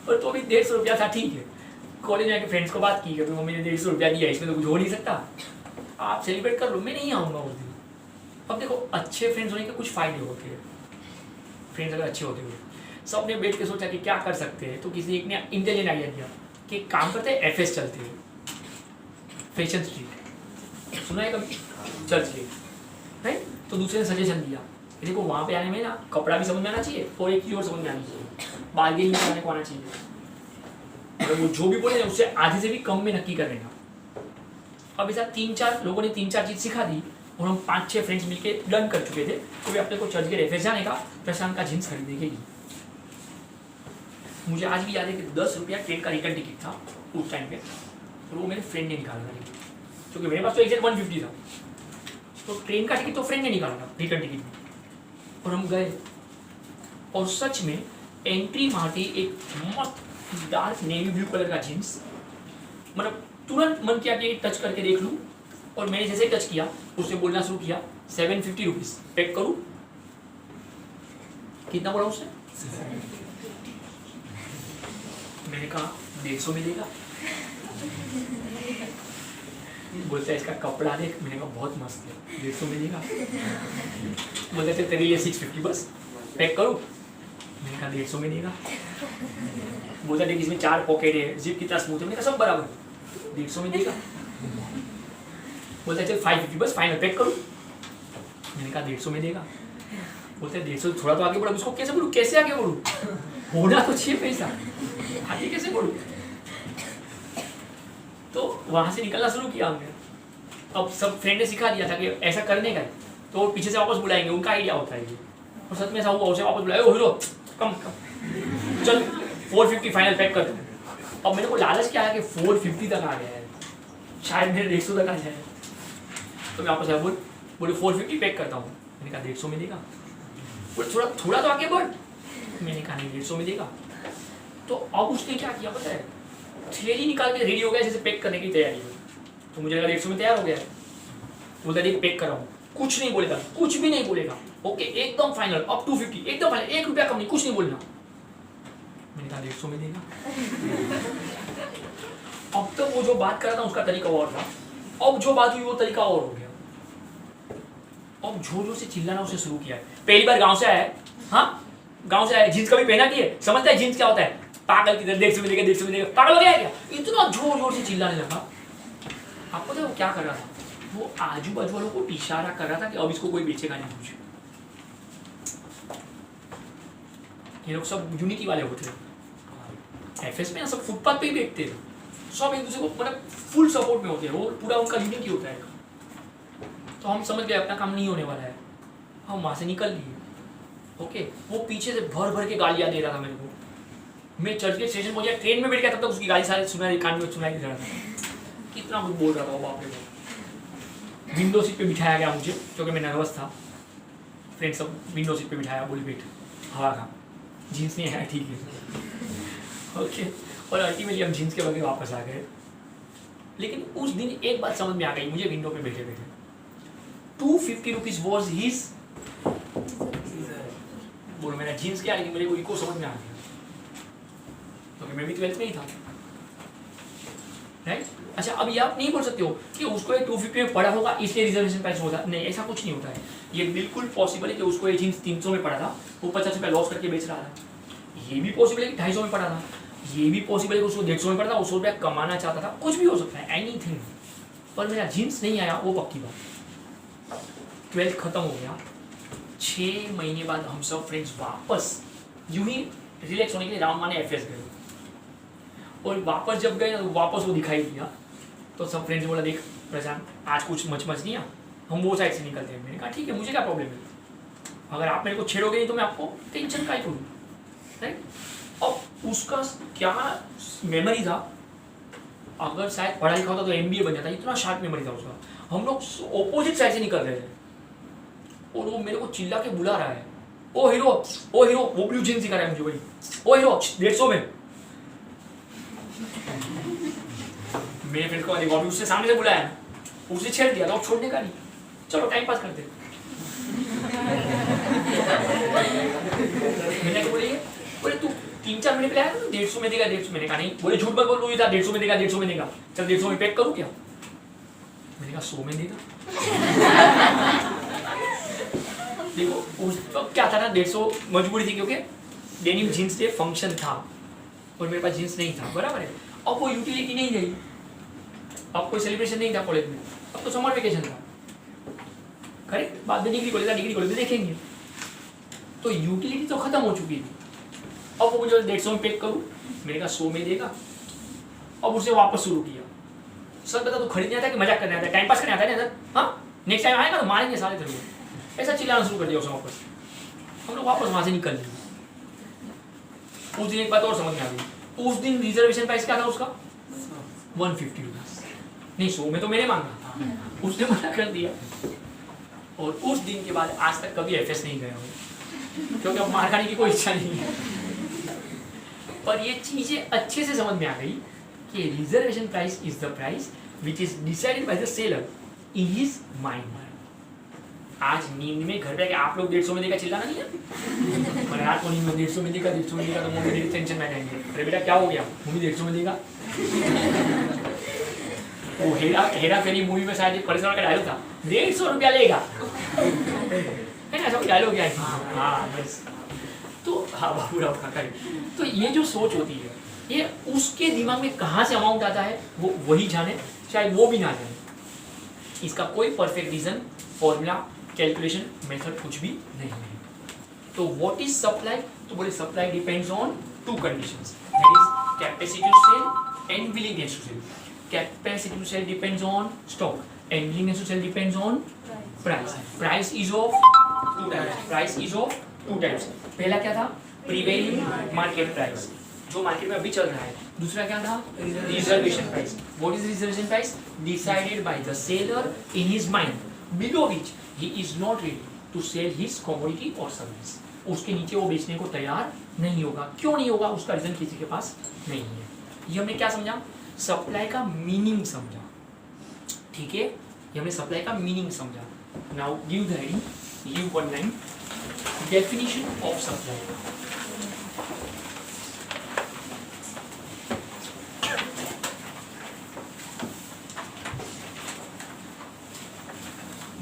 और तो अभी 150 रुपया था, ठीक है। कॉलेज में आके फ्रेंड्स को बात की कि मम्मी ने 150 रुपया दिया, इसमें तो कुछ हो नहीं सकता, आप सेलिब्रेट कर लो, मैं नहीं आऊँगा उस दिन। अब देखो अच्छे फ्रेंड्स होने के कुछ फ़ायदे होते हैं, फ्रेंड्स अगर अच्छे होते हुए सब ने बैठ के सोचा कि क्या कर सकते हैं, तो किसी एक ने इंटेलिजेंट आइडिया दिया कि काम करते हैं एफएस चलते हैं, फैशन स्ट्रीट, सुना है कभी? Churchgate, right? तो दूसरे ने सजेशन दिया कि देखो वहाँ पे आने में ना कपड़ा भी समझ में आना चाहिए और एक चीज़ और समझ में आनी चाहिए, बार्गेनिंग कराने को आना चाहिए, अगर वो जो भी बोले ना उससे आधे से भी कम में नक्की कर लेना। अब ऐसा 3-4 लोगों ने 3-4 चीज़ सिखा दी, और हम 5-6 फ्रेंड्स मिलके डन कर चुके थे तो वे अपने को चर्च गेट एफएस जाने का, प्रशांत का जीन्स खरीदने के लिए। मुझे आज भी याद है कि 10 रुपया ट्रेन का रिटर्न टिकट था उस टाइम पे, और वो मेरे फ्रेंड ने निकाला था, क्योंकि मेरे पास तो एग्जैक्ट 150 था, तो ट्रेन का टिकट तो फ्रेंड ने निकाला था रिटर्न टिकट में, और हम गए, और सच में एंट्री मारती एक मस्त डार्क नेवी ब्लू कलर का जीन्स, मतलब तुरंत मन किया कि टच करके देख लूँ, और मैंने जैसे टच किया उससे बोलना शुरू किया 750 रुपीज़ पैक करूँ। कितना बोला उसने? मैंने कहा 150 मिलेगा। बोलता है इसका कपड़ा देख, मैंने कहा बहुत मस्त है, 150 मिलेगा। बोलते थे तेरे लिए 650 बस पैक करूँ, मैंने कहा 150 मिलेगा। बोलता देख इसमें 4 पॉकेट है, जिप कितना स्मूथ है, मैंने कहा सब बराबर, 150 में देगा। बोलता है चल 550 बस फाइनल पैक करूँ, मैंने कहा 150 में देगा। बोलते हैं 150 थोड़ा तो आगे बढ़ा, उसको कैसे बोलूँ, कैसे आगे बढ़ूँ, होना तो चाहिए पैसा, आगे कैसे बढ़ूँ। तो वहाँ से निकलना शुरू किया हमने। अब सब फ्रेंड ने सिखा दिया था कि ऐसा करने का है, तो पीछे से वापस बुलाएंगे, उनका आइडिया होता है ये, और सच में ऐसा हुआ, उसे वापस बुलाया, ओ हीरो कम चल 450 फाइनल पैक कर। अब मेरे को लालच क्या है कि 450 तक आ गया है, शायद मेरे 150 तक आ जाए, तो मैं वापस आया, बोल बोले 450 पैक करता हूँ, मैंने कहा 150 में देगा। बोले थोड़ा थोड़ा तो आगे बढ़, मैंने कहा नहीं 150 में देगा। तो अब उसने क्या किया पता है, थैली निकाल के रेडी हो गया जैसे पैक करने की तैयारी हो। तो मुझे लगा 150 में तैयार हो गया है, बोलता देख पैक कर रहा हूँ, कुछ नहीं बोलेगा, कुछ भी नहीं बोलेगा, ओके एकदम फाइनल, अप टू 50 एकदम फाइनल, 1 रुपया कम नहीं, कुछ नहीं बोलना। मैंने कहा 150 में देगा। अब तक वो जो बात कर रहा था उसका तरीका और था, अब जो बात हुई वो तरीका और हो गया। अब जोर जोर से चिल्लाना उसे शुरू किया है। पहली बार गांव से आया है, हाँ गांव से आया है, जींस कभी पहना की है, समझता है जींस क्या होता है, पागल किधर 150 में देगा, 150 में देगा, पागल हो गया है क्या? इतना जोर जोर से चिल्लाने लगा। आपको तो वो क्या कर रहा था, वो आजू बाजू वालों को इशारा कर रहा था कि अब इसको कोई बेचेगा नहीं कुछ। ये लोग सब यूनिटी वाले होते थे, एफएस में ना सब फुटपाथ पे ही बैठते थे, सब एक दूसरे को मतलब फुल सपोर्ट में होते हैं, वो पूरा उनका यूनिटी होता है। तो हम समझ गए अपना काम नहीं होने वाला है, हम वहां से निकल लिए। ओके, वो पीछे से भर भर के गालियां दे रहा था मेरे को। मैं चर्च के स्टेशन पहुंचा, ट्रेन में बैठ गया, तब तक उसकी गाली सारे सुनाई कान में सुनाई दे रहा था, कितना कुछ बोल रहा था वो बाप रे बाप। विंडो सीट पे बिठाया गया मुझे, क्योंकि मैं नर्वस था। फ्रेंड सब विंडो सीट पे बिठाया, बोली बैठ, हवा खा, जीन्स नहीं है ठीक है। ओके, और अल्टीमेटली हम जीन्स के बगैर वापस आ गए। लेकिन उस दिन एक बात समझ में आ गई मुझे, विंडो पे बैठे बैठे 250 रुपीज वॉज हिज, बोलो मेरा जीन्स क्या, लेकिन मेरे को इको समझ में आ गया, क्योंकि मैं भी 12th में ही था, राइट। अच्छा, अब ये आप नहीं बोल सकते हो कि उसको ये 250 में पड़ा होगा इसलिए रिजर्वेशन प्राइस होता, नहीं, ऐसा कुछ नहीं होता है। ये बिल्कुल पॉसिबल है कि उसको ये जीन्स 300 में पड़ा था, वो 50 रुपया लॉस करके बेच रहा था। ये भी पॉसिबल है कि 250 में पड़ा था, ये भी पॉसिबल है कि उसको 150 में पड़ा था, 100 रुपया कमाना चाहता था, कुछ भी हो सकता है, एनीथिंग। पर मेरा जीन्स नहीं आया, वो पक्की बात। 12th खत्म हो गया, 6 महीने बाद हम सब फ्रेंड्स वापस यूं ही रिलैक्स होने के लिए राम माने एफएस गए, और वापस जब गए तो वापस वो दिखाई दिया। तो सब फ्रेंड्स ने बोला देख प्रशांत आज कुछ मच नहीं आ, हम वो साइड से निकलते हैं। मैंने कहा ठीक है, मुझे क्या प्रॉब्लम है, अगर आप मेरे को छेड़ोगे नहीं तो मैं आपको टेंशन काहे करूँ, राइट। अब उसका क्या मेमोरी था, अगर शायद पढ़ा लिखा होता तो एमबीए बन जाता, इतना शार्प मेमोरी था उसका। हम लोग ऑपोजिट साइड से निकल रहे थे और वो मेरे को चिल्ला के बुला रहा है, ओ हीरो, वो ब्लू जींस दिखा रहा है मुझे भाई, ओ हीरो 150 में। मेरे फ्रेंड को देखो, अभी उससे सामने से बुलाया, उसने छेड़ दिया था, छोड़ने का नहीं, चलो टाइम पास करते। मैंने बोले तू 3-4 मिनट पहले आया ना 150 में देगा, 150 मैंने कहा नहीं, बोले झूठ मत बोल, तू था 150 में देगा, 150 में देगा, चल 150 में पैक करूँ क्या? मैंने कहा 100 में देगा। देखो उस वक्त क्या था ना, 150 मजबूरी थी क्योंकि डेनिम जीन्स डे फंक्शन था और मेरे पास जीन्स नहीं था, बराबर है। अब वो यूटिलिटी नहीं रही, अब कोई सेलिब्रेशन नहीं था कॉलेज में, अब तो समर वेकेशन था, करेक्ट। बाद में डिग्री कॉलेज में देखेंगे, तो यूटिलिटी तो खत्म हो चुकी थी। अब वो मुझे 150 में पैक करूँ, मैंने कहा 100 में देगा। अब उसे वापस शुरू किया, सर बता तू खरीदने आता है कि मजाक करने आता है, टाइम पास करने आता है ना, हाँ नेक्स्ट टाइम आएगा तो मारेंगे सारे तेरे को, ऐसा चिल्लाना शुरू कर दिया उसने वापस। हम लोग वापस वहां से निकल लिए। उस दिन एक बात और समझ में आ गई, उस दिन रिजर्वेशन प्राइस क्या था उसका 150 रुपीज, नहीं 100 में तो मैंने मांगा, उसने मना कर दिया। और उस दिन के बाद आज तक कभी एफएस नहीं गया हूँ, क्योंकि अब मार खाने की कोई इच्छा नहीं है। पर ये चीजें अच्छे से समझ में आ गई कि reservation price is the price which is decided by the seller in his mind. आज नींद में घर पे आप लोग 150 में देगा चिल्लाना नहीं है, पर रात को नींद में 150 में देगा, 150 में देगा, तो मम्मी मेरी टेंशन में जाएंगे, अरे बेटा क्या हो गया, मम्मी 150 में देगा। वो हेरा फेरी मूवी में शायद परिसर का डायलॉग था, 150 रुपया लेगा, है ना, ऐसा कोई डायलॉग है। हाँ बस, तो हाँ पूरा तो ये जो सोच होती है, ये उसके दिमाग में कहाँ से अमाउंट आता है वो वही जाने, शायद वो भी ना जाने। इसका कोई perfect reason, formula, calculation, method कुछ भी नहीं है। तो व्हाट इज सप्लाई, तो बोले supply depends on 2 conditions, that is capacity to sell and willingness to sell. Capacity to sell depends on stock and willingness to sell depends on price. Price is of 2 types, price is of 2 types. पहला क्या था, prevailing market price, जो market में अभी चल रहा है। दूसरा क्या था, reservation price. What is reservation price, decided by the seller in his mind, below which he is not ready to sell his commodity और सर्विस, उसके नीचे वो बेचने को तैयार नहीं होगा। क्यों नहीं होगा? उसका रीजन किसी के पास नहीं है। ये हमने क्या समझा? सप्लाई का मीनिंग समझा, ठीक है, ये हमने सप्लाई का मीनिंग समझा। Now give the heading, give one line, definition of supply.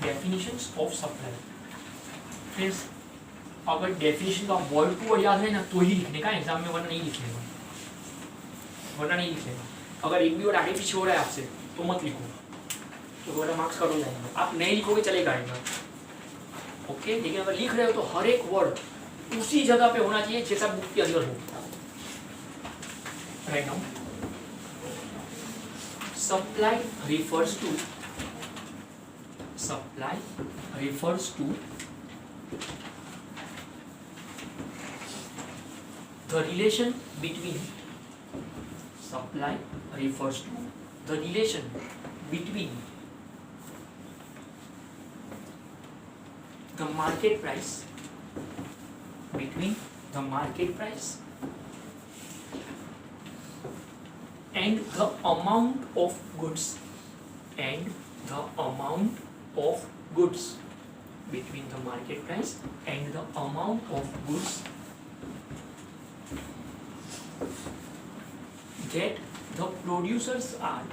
Definitions of supply. Friends, अगर डेफिनेशन का वर्ड टू याद है ना तो ही लिखने का एग्जाम में, वरना नहीं लिखेगा, वरना नहीं लिखेगा। अगर एक भी वर्ड आगे पीछे हो रहा है आपसे तो मत लिखो, तो थोड़ा मार्क्स कट हो जाएंगे। आप नहीं लिखोगे चलेगा एक बार, ओके। लेकिन अगर लिख रहे हो तो हर एक वर्ड उसी जगह पे होना चाहिए जैसा बुक के अंदर हो। Right now, supply refers to the relation between the market price and the amount of goods between the market price and the amount of goods that the producers are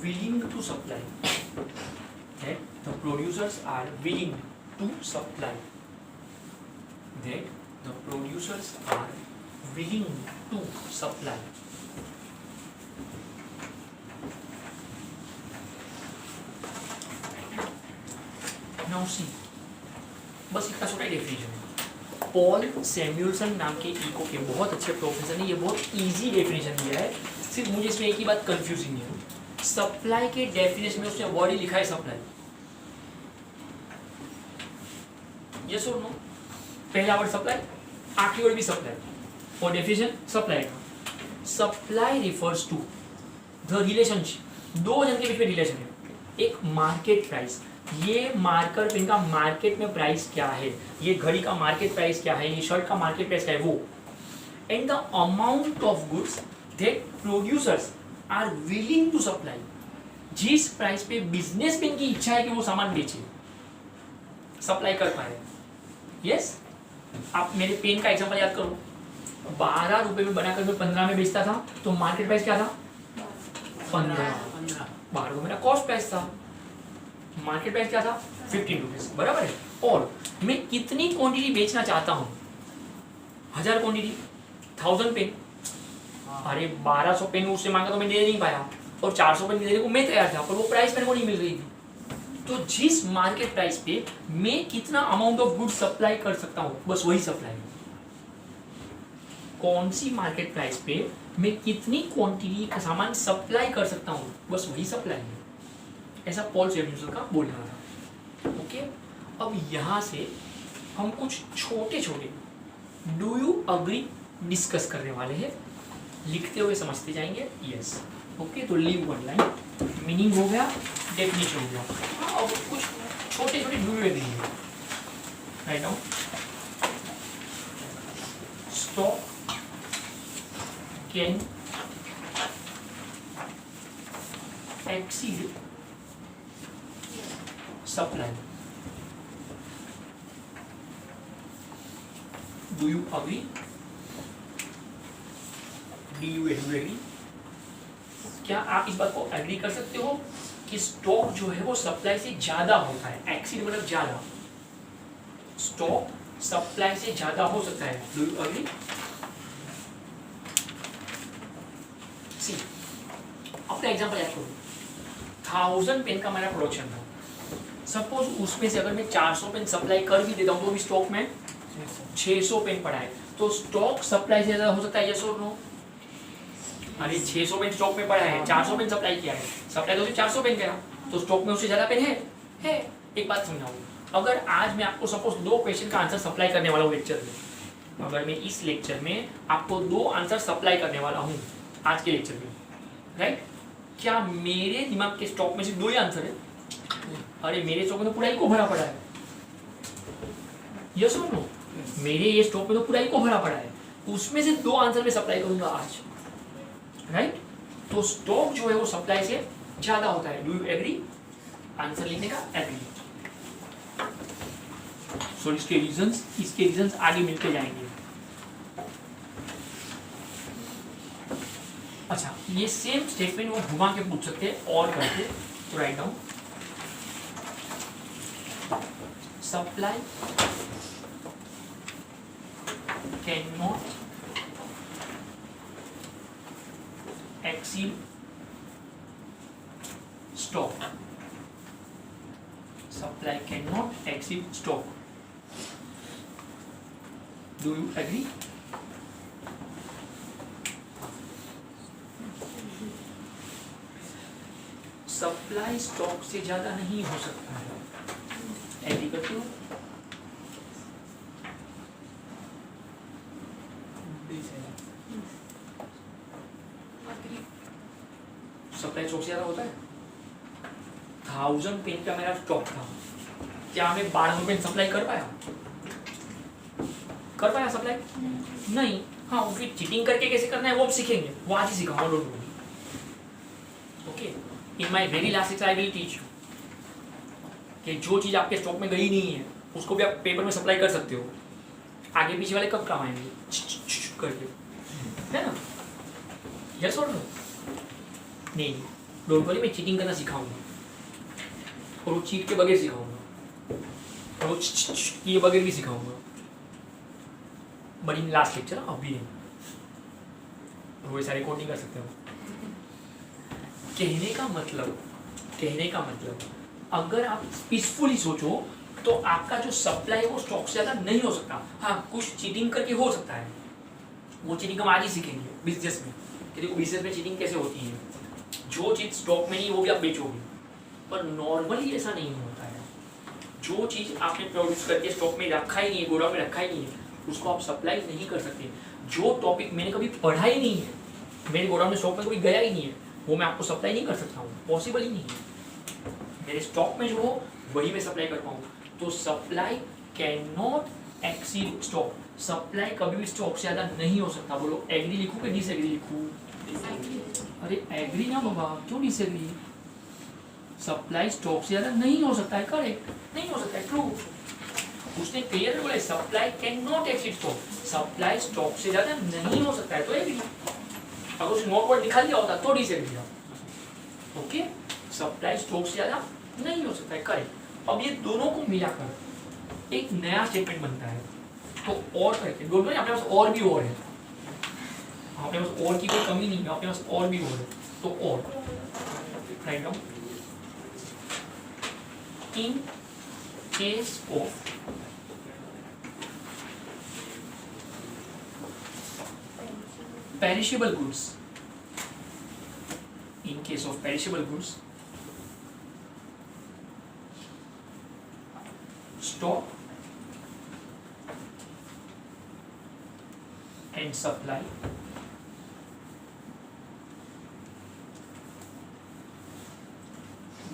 willing to supply, Now see, बस इतना छोटा definition है। Paul Samuelson नाम के eco के बहुत अच्छे professor ने ये बहुत इजी डेफिनेशन दिया है। सिर्फ मुझे इसमें एक ही बात कंफ्यूजिंग है, सप्लाई के डेफिनेशन में उसने वर्ड ही लिखा है सप्लाई। यस और नो? पहला वर्ड सप्लाई, आखिरी वर्ड भी सप्लाई, और डेफिनेशन सप्लाई का। Supply refers to the relationship, दो जन के बीच में रिलेशन है। एक मार्केट प्राइस, ये मार्कर पेन का मार्केट में प्राइस क्या है, ये घड़ी का मार्केट प्राइस क्या है, ये शर्ट का मार्केट प्राइस क्या है, वो। And the amount of goods that producers are willing to supply, जिस प्राइस पे बिजनेसमैन की इच्छा है कि वो सामान बेचे, सप्लाई कर पाए। यस, आप मेरे पेन का एग्जांपल याद करो, 12 रुपए में बनाकर मैं 15 में बेचता था, तो मार्केट प्राइस क्या था? 15। 12 मेरा कॉस्ट प्राइस था, मार्केट प्राइस क्या था? 15 रुपीज, बराबर है। और मैं कितनी क्वांटिटी बेचना चाहता हूँ? 1000 क्वांटिटी, 1000 पेन। अरे 1200 पेन उससे मांगा तो मैं दे नहीं पाया, और 400 पेन देने को मैं तैयार था, पर वो प्राइस मेरे को नहीं मिल रही थी। तो जिस मार्केट प्राइस पे मैं कितना अमाउंट ऑफ गुड्स सप्लाई कर सकता हूँ, बस वही सप्लाई है। कौन सी मार्केट प्राइस पे मैं कितनी क्वांटिटी का सामान सप्लाई कर सकता हूँ, बस वही सप्लाई है। ऐसा पॉल सैमुअलसन का बोलना था। ओके, अब यहाँ से हम कुछ छोटे छोटे डू यू अग्री डिस्कस करने वाले हैं, लिखते हुए समझते जाएंगे। Yes, okay. तो लीव वन लाइन, मीनिंग हो गया, डेफिनेशन हो गया। अब कुछ छोटे छोटे डू यू एग्री है। Right now, stock can exceed supply. Do you agree? Do you agree? क्या आप इस बात को एग्री कर सकते हो कि स्टॉक जो है वो सप्लाई से ज्यादा होता है? एक्सीड मतलब ज्यादा, स्टॉक सप्लाई से ज्यादा हो सकता है। Do you agree? सी, अपना एग्जांपल याद करो, 1000 पेन का मेरा प्रोडक्शन था। सपोज उसमें से अगर मैं 400 पेन सप्लाई कर भी देता हूँ तो भी स्टॉक में 600 पेन पड़ा है, तो स्टॉक सप्लाई से ज्यादा हो सकता है? यस और नो? अरे 600 पेन स्टॉक में पड़ा है, 400 पेन सप्लाई किया है, सप्लाई तो 400 पेन करा, तो स्टॉक में उससे ज्यादा पेन है। एक बात समझाऊँ, अगर आज मैं आपको सपोज 2 क्वेश्चन का आंसर सप्लाई करने वाला हूँ लेक्चर में, अगर मैं इस लेक्चर में आपको 2 आंसर सप्लाई करने वाला हूँ आज के लेक्चर में, राइट, क्या मेरे दिमाग के स्टॉक में सिर्फ 2 ही आंसर है? अरे मेरे स्टॉक में तो पूरा इको भरा पड़ा है, यस और नो? मेरे ये स्टॉक में तो पूरा इको भरा पड़ा है, उसमें से 2 आंसर मैं सप्लाई करूंगा आज, राइट? तो स्टॉक जो है वो सप्लाई से ज्यादा होता है। Do you agree? आंसर लिखने का एग्री। सो इसके रीजंस आगे मिलते जाएंगे। अच्छा, ये सेम स्टेटमेंट वो घुमा के पूछ सकते हैं और करके, तो write down supply can not exceed stock. Supply cannot exceed stock. Do you agree? Supply stock से ज्यादा नहीं हो सकता है। एग्री करते हो? सप्लाई स्टॉक से ज्यादा होता है। 1000 पेन का मेरा स्टॉक था, क्या मैं 1200 पेन सप्लाई कर पाया सप्लाई? नहीं। हाँ, फिर चीटिंग करके कैसे करना है वो अब सीखेंगे, वो आज ही सिखाऊंगा। Don't worry, okay? In my very last lecture I will teach you कि जो चीज आपके स्टॉक में गई नहीं है उसको भी आप पेपर में सप्लाई कर सकते हो। आगे पीछे वाले कब काम आएंगे करके, है ना? यस और नो? नहीं, डोंट वरी, मैं चीटिंग करना सिखाऊंगा और वो चीट के बगैर सिखाऊंगा और वो के बगैर भी सिखाऊंगा। बट इन लास्ट लेक्चर अभी नहीं, वो सारे कोड नहीं कर सकते हो। कहने का मतलब अगर आप पीसफुली सोचो तो आपका जो सप्लाई है वो स्टॉक से ज्यादा नहीं हो सकता। हाँ, कुछ चीटिंग करके हो सकता है, वो चीटिंग हम आज ही सीखेंगे बिजनेस में कि देखो बिजनेस में चीटिंग कैसे होती है। जो चीज स्टॉक में नहीं वो भी आप बेचोगे, पर नॉर्मली ऐसा नहीं होता है। जो चीज आपने प्रोड्यूस करके स्टॉक में रखा ही नहीं है, गोडाउन में रखा ही नहीं है, उसको आप सप्लाई नहीं कर सकते। जो टॉपिक मैंने कभी पढ़ा ही नहीं है, मेरे गोडाउन में स्टॉक में कभी गया ही नहीं है, वो मैं आपको सप्लाई नहीं कर सकता हूँ, पॉसिबल ही नहीं है। मेरे स्टॉक में जो हो वही मैं सप्लाई कर पाऊँ। तो supply can not exceed stock. Supply कभी भी स्टॉक से ज्यादा नहीं हो सकता। बोलो एग्री लिखूं कि डिसएग्री लिखूं? अरे एग्री ना बाबा, क्यों डिसएग्री? सप्लाई स्टॉक से ज्यादा नहीं हो सकता है, करेक्ट? नहीं हो सकता है, ट्रू। उसने क्लियर बोला supply can not exceed stock, supply stock से ज्यादा नहीं हो सकता है, तो एग्री। अगर उसने नॉट वर्ड निकाल दिया होता तो डिसएग्री था। ओके, सप्लाई स्टॉक से ज्यादा नहीं हो सकता है, करेक्ट। अब ये दोनों को मिलाकर एक नया स्टेटमेंट बनता है। तो और करके दोनों अपने पास और भी और है, अपने पास और की कोई कमी नहीं है, अपने पास और भी और है। तो और right down in case of perishable goods, in case of perishable goods, stock and supply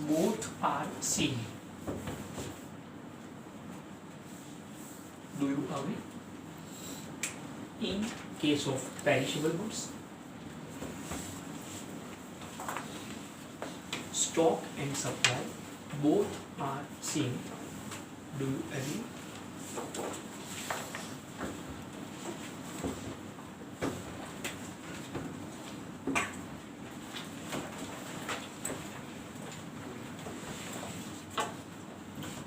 both are same. Do you agree? In case of perishable goods, stock and supply both are same. Do you agree?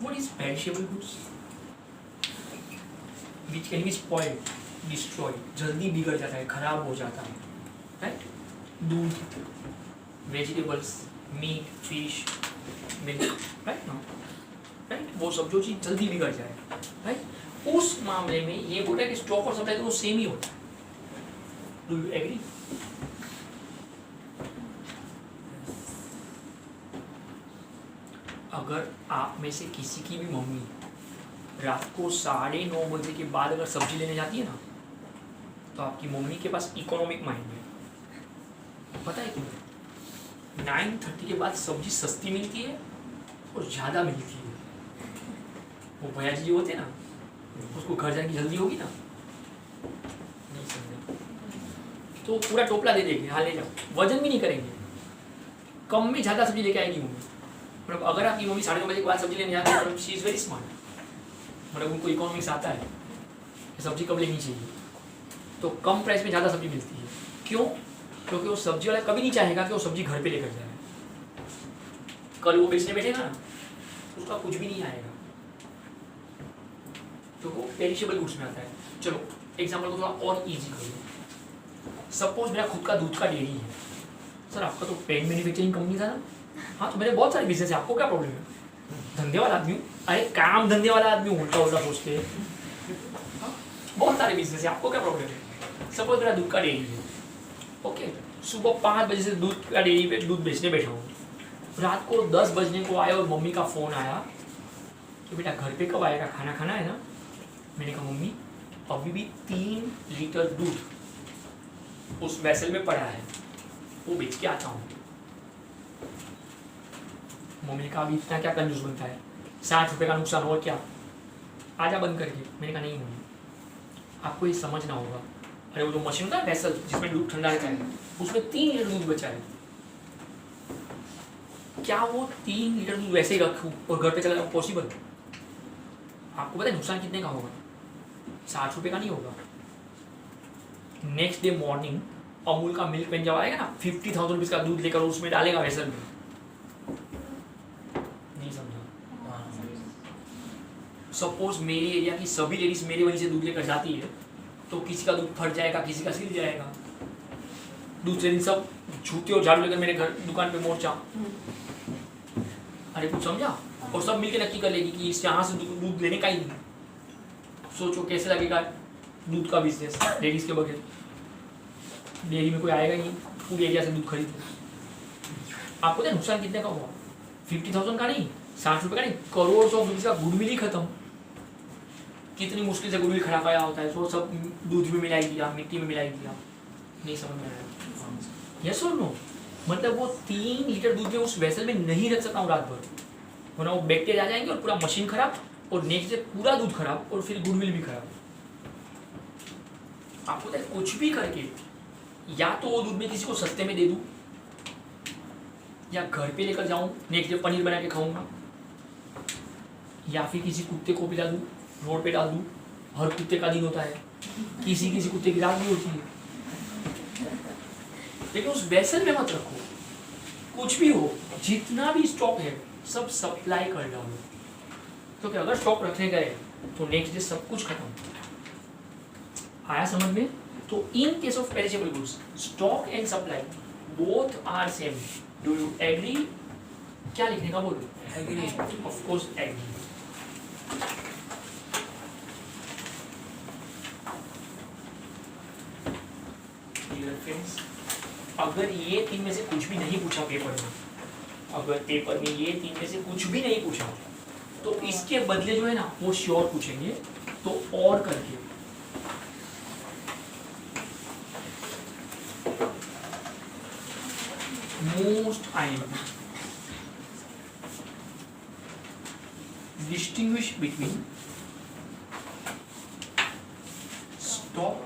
What is perishable goods? Which can be spoiled, destroyed, जल्दी बिगड़ जाता है, खराब हो जाता है, right? दूध, vegetables, meat, fish, milk, right ना? राइट, वो सब जो चीज जल्दी बिगड़ जाए, राइट? उस मामले में ये बोलता है कि स्टॉक और सप्लाई तो सेम ही होता है। Do you agree? अगर आप में से किसी की भी मम्मी रात को 9:30 बजे के बाद अगर सब्जी लेने जाती है ना, तो आपकी मम्मी के पास इकोनॉमिक माइंड है। पता है क्यों? 9:30 के बाद सब्जी सस्ती मिलती है और ज़्यादा मिलती है। वो भैया जी जो होते हैं ना, उसको घर जाने की जल्दी होगी ना, नहीं समझा, तो पूरा टोपला दे देंगे, हाँ ले जाओ, वजन भी नहीं करेंगे, कम में ज़्यादा सब्जी लेके आएगी मम्मी। मतलब अगर आपकी मम्मी 9:30 बजे के बाद सब्जी लेने जाती है, मतलब शी इज़ वेरी स्मार्ट, मतलब उनको इकोनॉमिक्स आता है कि सब्जी कब लेनी चाहिए, तो कम प्राइस में ज़्यादा सब्जी मिलती है। क्यों? क्योंकि वो सब्जी वाला कभी नहीं चाहेगा कि वो सब्जी घर पे लेकर जाए। कल वो बेचने बैठेगा ना, उसका कुछ भी नहीं आएगा, तो वो पेरिशेबल गुड्स में आता है। चलो एग्जाम्पल को थोड़ा और ईजी करो। सपोज मेरा खुद का दूध का डेयरी है। सर आपका तो पेन मैन्युफैक्चरिंग कंपनी था ना? हाँ, तो मेरे बहुत सारे बिजनेस है, आपको क्या प्रॉब्लम है? धंधे वाला आदमी हूँ। अरे काम धंधे वाला आदमी उल्टा उल्टा सोचते हैं। बहुत सारे बिजनेस है, आपको क्या प्रॉब्लम है? सपोज मेरा दूध का डेयरी है, ओके, सुबह 5 बजे से दूध का डेयरी पे दूध बेचने बैठा हूँ। रात को 10 बजने को आया और मम्मी का फ़ोन आया कि बेटा घर पे कब आएगा, खाना खाना है ना? मैंने कहा मम्मी अभी भी 3 लीटर दूध उस वेसल में पड़ा है, वो बेच के आता हूँ। मम्मी ने कहा अभी इतना क्या कंजूस बनता है, 60 रुपये का नुकसान और क्या, आजा बंद करके। मैंने कहा नहीं मम्मी, आपको ये समझना होगा। अरे वो जो मशीन होता है वेसल जिसमें दूध ठंडा रहता है, उसमें 3 लीटर दूध बचा है, क्या वो 3 लीटर दूध वैसे ही रखूँ और घर पे चला जाऊँ? पॉसिबल? आपको पता है नुकसान कितने का होगा? 60 रुपये का नहीं होगा। नेक्स्ट डे मॉर्निंग अमूल का मिल्क पेन जब आएगा ना, 50,000 रुपीज़ का दूध लेकर उसमें डालेगा वेसल में। नहीं समझा? सपोज मेरे एरिया की सभी लेडीज मेरे वहीं से दूध लेकर जाती है, तो किसी का दूध फट जाएगा, किसी का सिल जाएगा। दूसरे दिन सब जूते और झाड़ू लेकर मेरे घर दुकान पे मोर्चा। अरे कुछ समझा? और सब मिलकर नक्की कर लेगी कि इस यहाँ से दूध लेने का ही नहीं। सोचो कैसे लगेगा दूध का बिजनेस लेडीज के बगैर। डेयरी में कोई आएगा ही नहीं, पूरे एरिया से दूध खरीद। आपको तो नुकसान कितने का हुआ? 50,000 का नहीं, 60 रुपये का नहीं, करोड़ ऑफ रुपीज का गुडविल ही खत्म। कितनी मुश्किल से गुडविल खड़ा पाया होता है, तो सब दूध में मिलाई दिया, मिट्टी में मिलाई दिया। नहीं समझ में आया? यस और नो? मतलब वो 3 लीटर दूध में उस वेसल में नहीं रख सकता हूँ रात भर, वरना वो बैक्टीरिया आ जाएंगे और पूरा मशीन खराब, और नेक्स्ट डे पूरा दूध खराब, और फिर गुडविल भी खराब। आपको तो कुछ भी करके या तो वो दूध में किसी को सस्ते में दे दूं, या घर पे लेकर जाऊं, नेक्स्ट डे पनीर बना के खाऊंगा, या फिर किसी कुत्ते को पिला दूं, रोड पे डाल दूं। हर कुत्ते का दिन होता है, किसी किसी कुत्ते की रात भी होती है। लेकिन उस वेसल में मत रखो, कुछ भी हो, जितना भी स्टॉक है सब सप्लाई कर डालो। तो क्या अगर स्टॉक रखने गए तो नेक्स्ट डे सब कुछ खत्म। आया समझ में? तो in case of perishable goods, stock and supply both are same. Do you agree? क्या लिखने का बोलो? Agree. Of course agree. Dear friends, अगर ये 3 में से कुछ भी नहीं पूछा पेपर में, अगर पेपर में ये 3 में से कुछ भी नहीं पूछा, तो इसके बदले जो है ना वो श्योर पूछेंगे, तो और करके most IMP distinguish between stock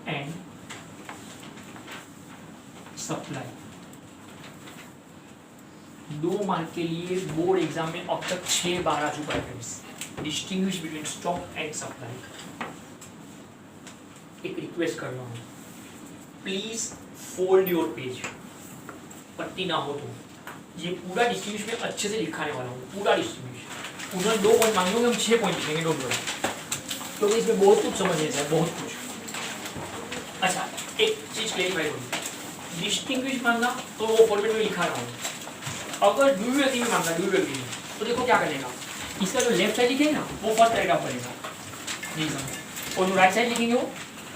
and supply। 2 mark के लिए बोर्ड एग्जाम में अब तक 6 बार आ चुका है friends. Distinguish between stock and supply. एक रिक्वेस्ट कर रहा हूँ, प्लीज फोल्ड योर पेज, पट्टी ना हो तो। ये पूरा डिस्टिंग्विश में अच्छे से लिखाने वाला हूँ, पूरा डिस्टिंग्विश। उन्होंने 2 पॉइंट मांगे होंगे, हम 6 पॉइंट लिखेंगे, डोंट वरी, क्योंकि इसमें बहुत कुछ समझने से, बहुत कुछ। अच्छा, एक चीज क्लेरिफाई करूँ, डिस्टिंग्विश मांगा तो वो फॉर्मेट में लिखा रहा हूँ। अगर डू यू एग्री में मांगा, डू यू एग्री में, तो देखो क्या करेगा, इसका जो लेफ्ट साइड लिखेगा ना वो फर्स्ट पैराग्राफ पढ़ेगा, नहीं समझ, और जो राइट साइड लिखेंगे वो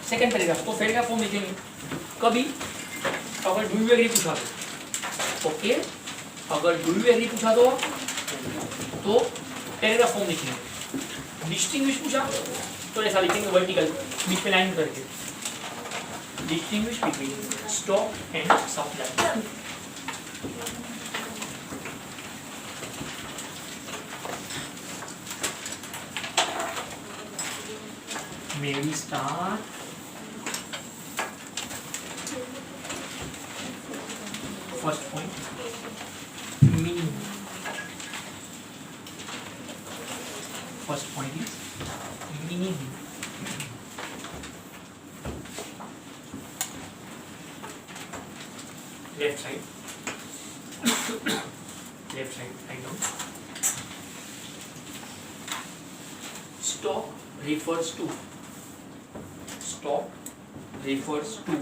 सेकंड पैराग्राफ। तो पैराग्राफ फॉर्म लिखेंगे कभी, अगर डू यू एग्री पूछा तो ओके, अगर डू यू एग्री पूछा तो पैराग्राफ फॉर्म लिखेंगे। डिस्टिंग्विश पूछा तो ऐसा लिखेंगे वर्टिकल बीच में लाइन करके, distinguish between stock and supply. May we start? First point, meaning. First point is meaning. Left side. Left side, right down. Stock refers to. Stock refers to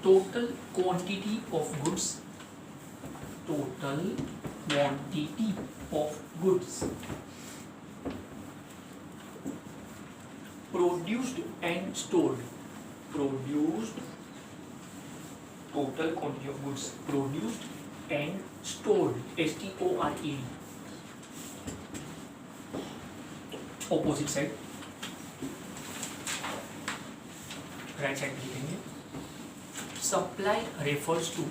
total quantity of goods, total quantity of goods produced and stored, produced, total quantity of goods produced and stored, S-T-O-R-E-D. Opposite side, right side पे लिखेंगे supply refers to,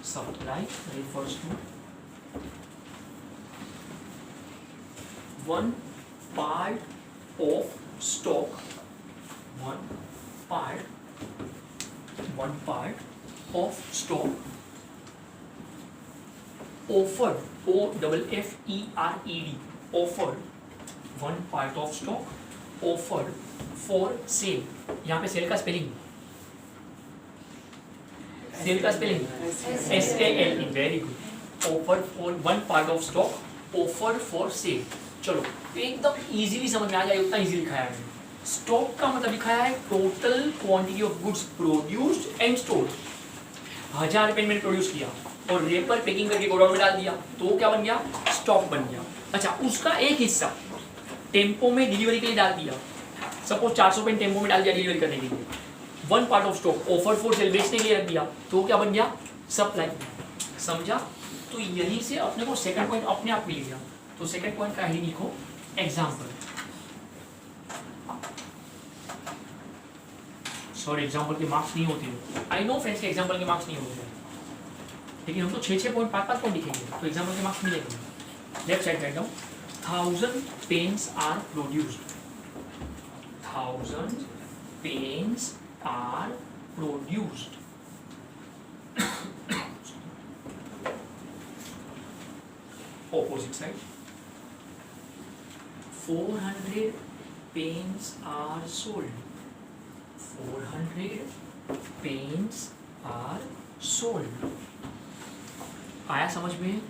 supply refers to one part of stock, one part of stock offered, O-F-F-E-R-E-D, offered, one part of stock offered for sale. यहाँ पे cell का spelling, cell का spelling S-A-L-E, very good, offer for one part of stock, offer for sale. चलो एकदम easily समझ में आ जाए, उतना इजी लिखाया है। स्टॉक का मतलब लिखाया है total quantity of goods produced and stored. 1000 रुपए मैंने प्रोड्यूस किया और रेपर पैकिंग करके गोडाउन में डाल दिया तो क्या बन गया, स्टॉक बन गया। अच्छा, उसका एक हिस्सा टेम्पो में डिलीवरी के लिए डाल दिया, सपोज 400 पेन टेम्पो में डाल दिया डिलीवरी करने के लिए, one part of stock offer for sale बेचने के लिए रख दिया तो क्या बन गया, सप्लाई। समझा? तो यही से अपने को सेकंड पॉइंट अपने आप मिल गया। तो सेकंड पॉइंट का ही लिखो एग्जाम्पल। सॉरी, एग्जाम्पल के मार्क्स नहीं होते, आई नो फ्रेंड्स के एग्जाम्पल के मार्क्स नहीं होते, लेकिन हम तो 6-6 पॉइंट 5-5 पॉइंट लिखेंगे तो एग्जाम्पल के मार्क्स मिलेंगे। Left side write down, 1000 pens are produced, 1000 pens are produced. Opposite side, 400 pens are sold, 400 pens are sold. आया समझ में?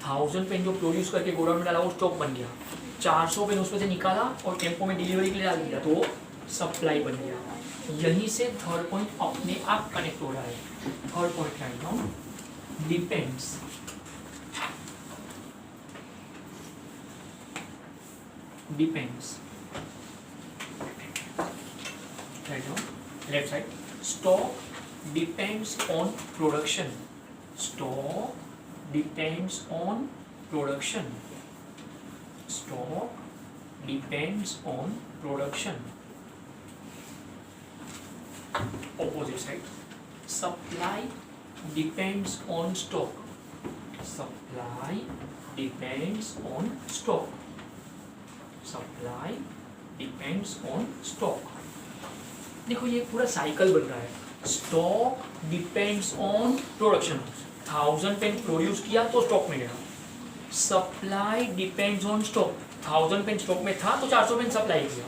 1000 पेन जो प्रोड्यूस करके गोडाउन में डाला वो स्टॉक बन गया, 400 पेन उसमें से निकाला और टेम्पो में डिलीवरी के लिए डाल दिया तो सप्लाई बन गया। यहीं से थर्ड पॉइंट अपने आप कनेक्ट हो रहा है। Third point write down, depends, depends write down. Left side, stock depends on production, stock depends on production, stock depends on production. Opposite side, supply depends on stock, supply depends on stock, supply depends on stock। देखो ये पूरा cycle बन रहा है, stock depends on production, 1000 pen produce किया तो stock में गया, supply depends on stock, 1000 pen stock में था तो 400 पेन सप्लाई किया,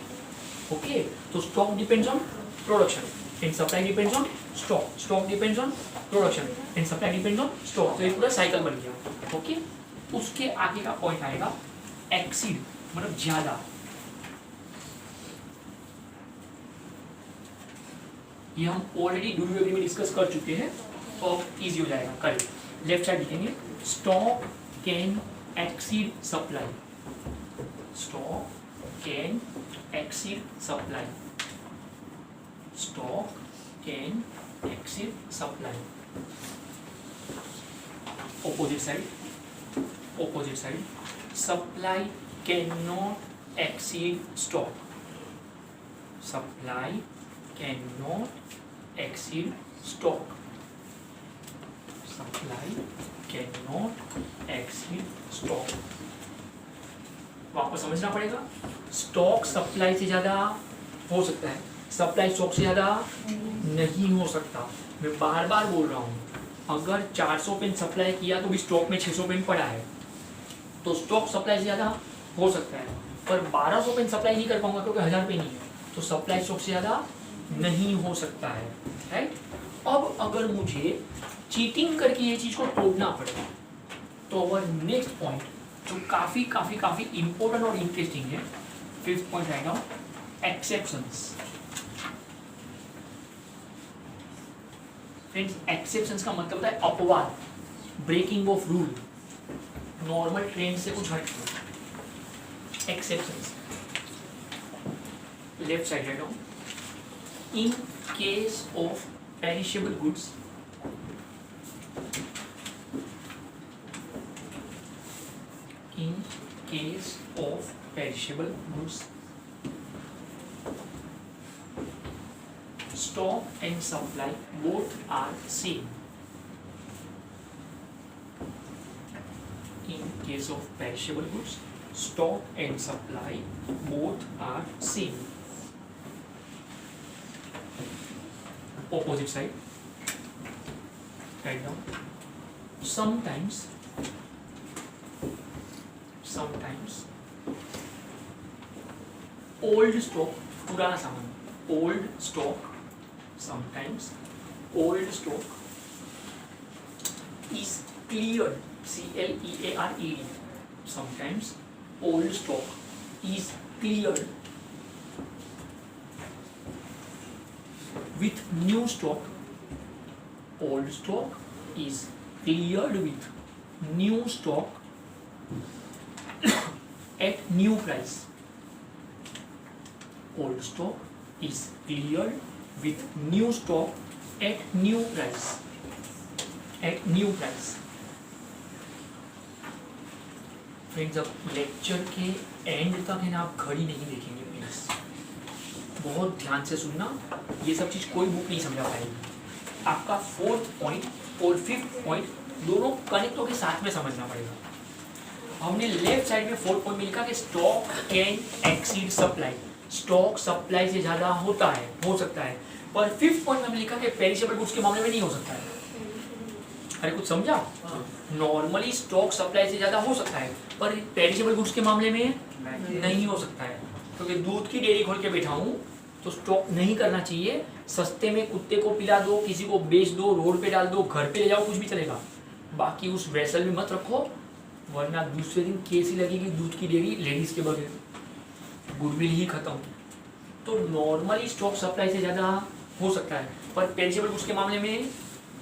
ओके। तो stock depends on production and supply depends on stock, stock depends on production and supply depends on stock। तो ये पूरा साइकिल बन गया, ओके। उसके आगे का पॉइंट आएगा एक्सीड, मतलब ज्यादा। ये हम ऑलरेडी डू यू एग्री में डिस्कस कर चुके हैं तो अब इजी हो जाएगा। करें, लेफ्ट साइड लिखेंगे stock can exceed supply, stock can exceed supply, stock can exceed supply। opposite side, supply cannot exceed stock, supply cannot exceed stock, supply cannot exceed stock। वापस समझना पड़ेगा, स्टॉक सप्लाई से ज्यादा हो सकता है, सप्लाई स्टॉक से ज्यादा नहीं हो सकता। मैं बार बार बोल रहा हूँ, अगर 400 पेन सप्लाई किया तो भी स्टॉक में 600 पेन पड़ा है, तो स्टॉक सप्लाई से ज़्यादा हो सकता है, पर 1200 पेन सप्लाई नहीं कर पाऊंगा क्योंकि 1000 पेन ही है, तो सप्लाई स्टॉक से ज़्यादा नहीं हो सकता है, राइट। अब अगर मुझे चीटिंग करके ये चीज़ को तोड़ना पड़े, तो अवर नेक्स्ट पॉइंट जो काफ़ी काफ़ी काफ़ी इंपॉर्टेंट और इंटरेस्टिंग है, 5th पॉइंट रहेगा एक्सेप्शंस। फ्रेंड्स, एक्सेप्शंस का मतलब होता है अपवाद, breaking of rule, normal trend से कुछ हट के। Exceptions left side write down, in case of perishable goods, in case of perishable goods, stock and supply both are same. In case of perishable goods, stock and supply both are same. Opposite side, write down. Sometimes old stock, पुराना सामान, old stock, sometimes old stock is cleared, C-L-E-A-R-E-D, sometimes old stock is cleared with new stock, old stock is cleared with new stock at new price, old stock is cleared with new stock at new price, at new price। Friends, अब lecture के and तक है ना, आप घड़ी नहीं देखेंगे please, बहुत ध्यान से सुनना, ये सब चीज कोई बुक नहीं समझा पाएगी। आपका 4th पॉइंट और 5th पॉइंट दोनों कनेक्ट होकर साथ में समझना पड़ेगा। हमने लेफ्ट साइड में 4th पॉइंट में लिखा कि stock can exceed supply, stock supply से ज्यादा होता है, हो सकता है, पर 5th पॉइंट में हमने लिखा कि पेरिशेबल गुड्स के मामले में नहीं हो सकता है। अरे कुछ समझा? नॉर्मली स्टॉक सप्लाई से ज्यादा हो सकता है, पर पेरिशेबल गुड्स के मामले में नहीं हो सकता है, क्योंकि दूध की डेयरी खोल के बैठा हूँ तो स्टॉक नहीं करना चाहिए। सस्ते में कुत्ते को पिला दो, किसी को बेच दो, रोड पे डाल दो, घर पे ले जाओ, कुछ भी चलेगा, बाकी उस वेसल में मत रखो, वरना दूसरे दिन केस ही लगेगी दूध की डेयरी लेडीज के बगैर, गुडविल ही खत्म। तो नॉर्मली स्टॉक सप्लाई से ज़्यादा हो सकता है, पर पेरिशेबल गुड्स के मामले में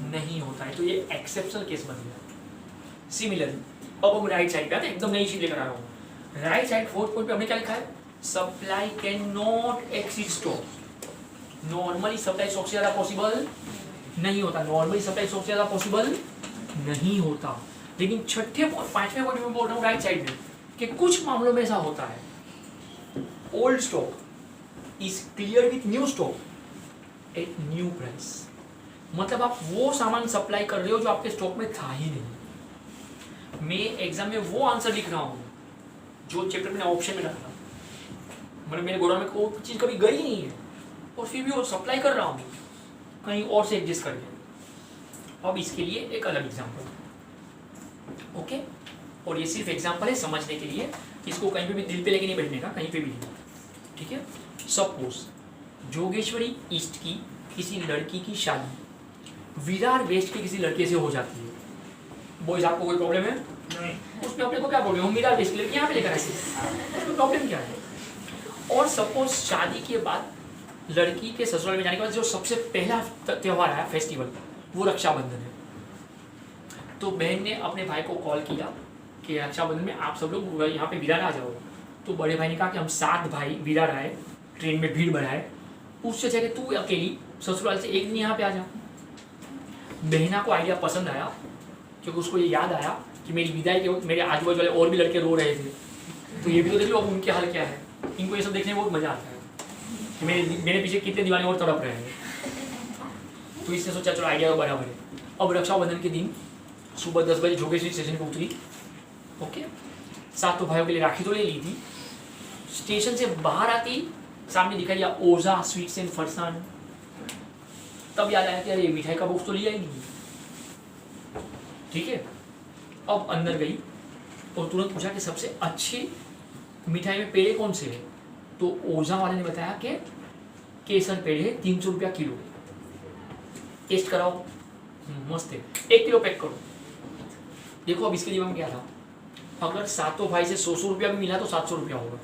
नहीं होता है, तो ये एक्सेप्शनल केस बन गया। सिमिलरली अब हम राइट साइड पे आते हैं, एकदम नई चीज लेकर आ रहा हूँ। राइट साइड 4th पॉइंट पे हमने क्या लिखा है? Supply can not exceed stock. Normally supply stock से ज़्यादा पॉसिबल नहीं होता, नॉर्मली सप्लाई स्टॉक से ज़्यादा पॉसिबल नहीं होता, लेकिन 6ठे 5वें पॉइंट में बोल रहा हूँ राइट साइड में कि कुछ मामलों में ऐसा होता है। Old stock is clear with new stock at new price, मतलब आप वो सामान सप्लाई कर रहे हो जो आपके स्टॉक में था ही नहीं। मैं एग्जाम में वो आंसर लिख रहा हूँ जो चैप्टर में ऑप्शन में रखा था, मतलब मेरे गोडाउन में कोई चीज़ कभी गई नहीं है और फिर भी वो सप्लाई कर रहा हूँ कहीं और से एडजस्ट करके। अब इसके लिए एक अलग एग्जाम्पल, ओके, और ये सिर्फ एग्जाम्पल है समझने के लिए, इसको कहीं पे भी दिल पे लेके नहीं बैठने का, कहीं पे भी नहीं, ठीक है। सपोज जोगेश्वरी ईस्ट की किसी लड़की की शादी विरार वेस्ट की किसी लड़के से हो जाती है। बॉयज आपको कोई प्रॉब्लम है? नहीं। उसमें अपने को क्या प्रॉब्लम है? विरार वेस्ट की लड़की यहाँ पे लेकर आए, उसमें प्रॉब्लम क्या है? और सपोज शादी के बाद लड़की के ससुराल में जाने के बाद जो सबसे पहला त्यौहार आया फेस्टिवल, वो रक्षाबंधन है। तो बहन ने अपने भाई को कॉल किया कि रक्षाबंधन में आप सब लोग यहाँ पे विरार आ जाओ। तो बड़े भाई ने कहा कि हम 7 भाई विरार आए, ट्रेन में भीड़ बढ़ाए, उससे जगह तू अकेली ससुराल से एक दिन यहाँ पे आ जा। बहना को आइडिया पसंद आया क्योंकि उसको ये याद आया कि मेरी विदाई के वक्त मेरे आजू बाजू वाले और भी लड़के रो रहे थे, तो ये भी तो देख लो अब उनके हाल क्या है। इनको ये सब देखने में बहुत मजा आता है कि मेरे पीछे कितने दीवाने और तड़प रहे हैं। तो इसने सोचा चलो आइडिया तो बराबर है। अब रक्षाबंधन के दिन सुबह 10 बजे जोगेश्वरी स्टेशन पर उतरी। ओके, सातों भाइयों के लिए राखी तो ले ली थी। स्टेशन से बाहर आती सामने दिखाई दिया ओझा स्वीट्स एंड फरसान। तब याद आया कि अरे मिठाई का बॉक्स तो लिया ही नहीं। ठीक है, अब अंदर गई और तुरंत पूछा कि सबसे अच्छी मिठाई में पेड़े कौन से है। तो ओझा वाले ने बताया कि केसर पेड़े 300 रुपया किलो, टेस्ट कराओ, मस्त है, 1 किलो पैक करो। देखो अब इसके दिमाग में क्या था, अगर सातों भाई से 100 रुपया भी मिला तो 700 रुपया होगा।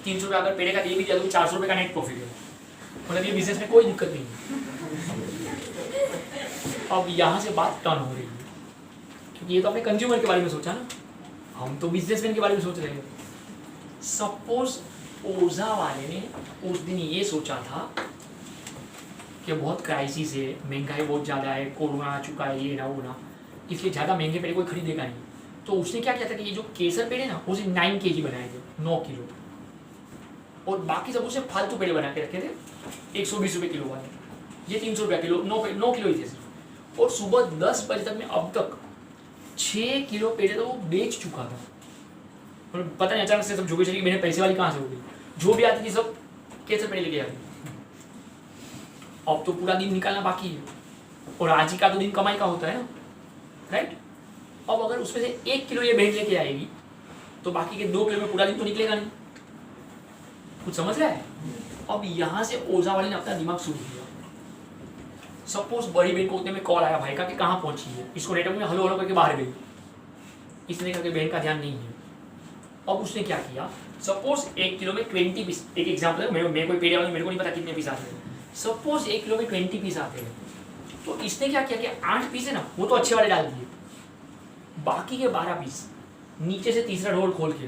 300 रुपया अगर पेड़े का दे भी दिया तो 400 रुपये का नेट प्रॉफिट है। मतलब ये बिजनेस में कोई दिक्कत नहीं है। अब यहाँ से बात टर्न हो रही है, क्योंकि ये तो अपने कंज्यूमर के बारे में सोचा ना, हम तो बिजनेसमैन के बारे में सोच रहे हैं। सपोज ओझा वाले ने उस दिन ये सोचा था कि बहुत क्राइसिस है, महंगाई बहुत ज़्यादा है, कोरोना आ चुका है, ये ना वो ना, इसलिए ज़्यादा महंगे पेड़े कोई खरीदेगा नहीं। तो उसने क्या किया था कि ये जो केसर पेड़े ना उसे 9 kg बनाए थे, 9 किलो, और बाकी सब उसे फालतू पेड़े बना के रखे थे 120 रुपये किलो वाले। ये 300 रुपया किलो, 9 किलो ही थे सिर्फ। और सुबह 10 बजे तक में अब तक 6 किलो पेड़े तो वो बेच चुका था। मतलब पता नहीं अचानक से सब झुके चली, मैंने पैसे वाली कहाँ से हो गई, जो भी आती थी सब केसर पेड़े लेके आती। अब तो पूरा दिन निकालना बाकी है, और आज ही का तो दिन कमाई का होता है ना, राइट। अब अगर उसमें से 1 किलो ये भेज लेके आएगी तो बाकी के 2 किलो में पूरा दिन तो निकलेगा नहीं। कुछ समझ रहा है। अब यहाँ से ओझा वाले ने अपना दिमाग शुरू किया। सपोज बड़ी बहन को उतने में कॉल आया भाई का कि कहाँ पहुंची है, इसको नेटवर्क में हलो हलो करके बाहर गई, इसने कहा कि बहन का ध्यान नहीं है। अब उसने क्या किया, सपोज 1 किलो में 20 पीस, एक एग्जाम्पल है, मेरे कोई पेड़े वाले मेरे को नहीं पता कितने पीस आते हैं, सपोज 1 किलो में 20 पीस आते हैं, तो इसने क्या किया कि 8 पीस है ना वो तो अच्छे वाले डाल दिए, बाकी के 12 पीस नीचे से तीसरा ढोल खोल के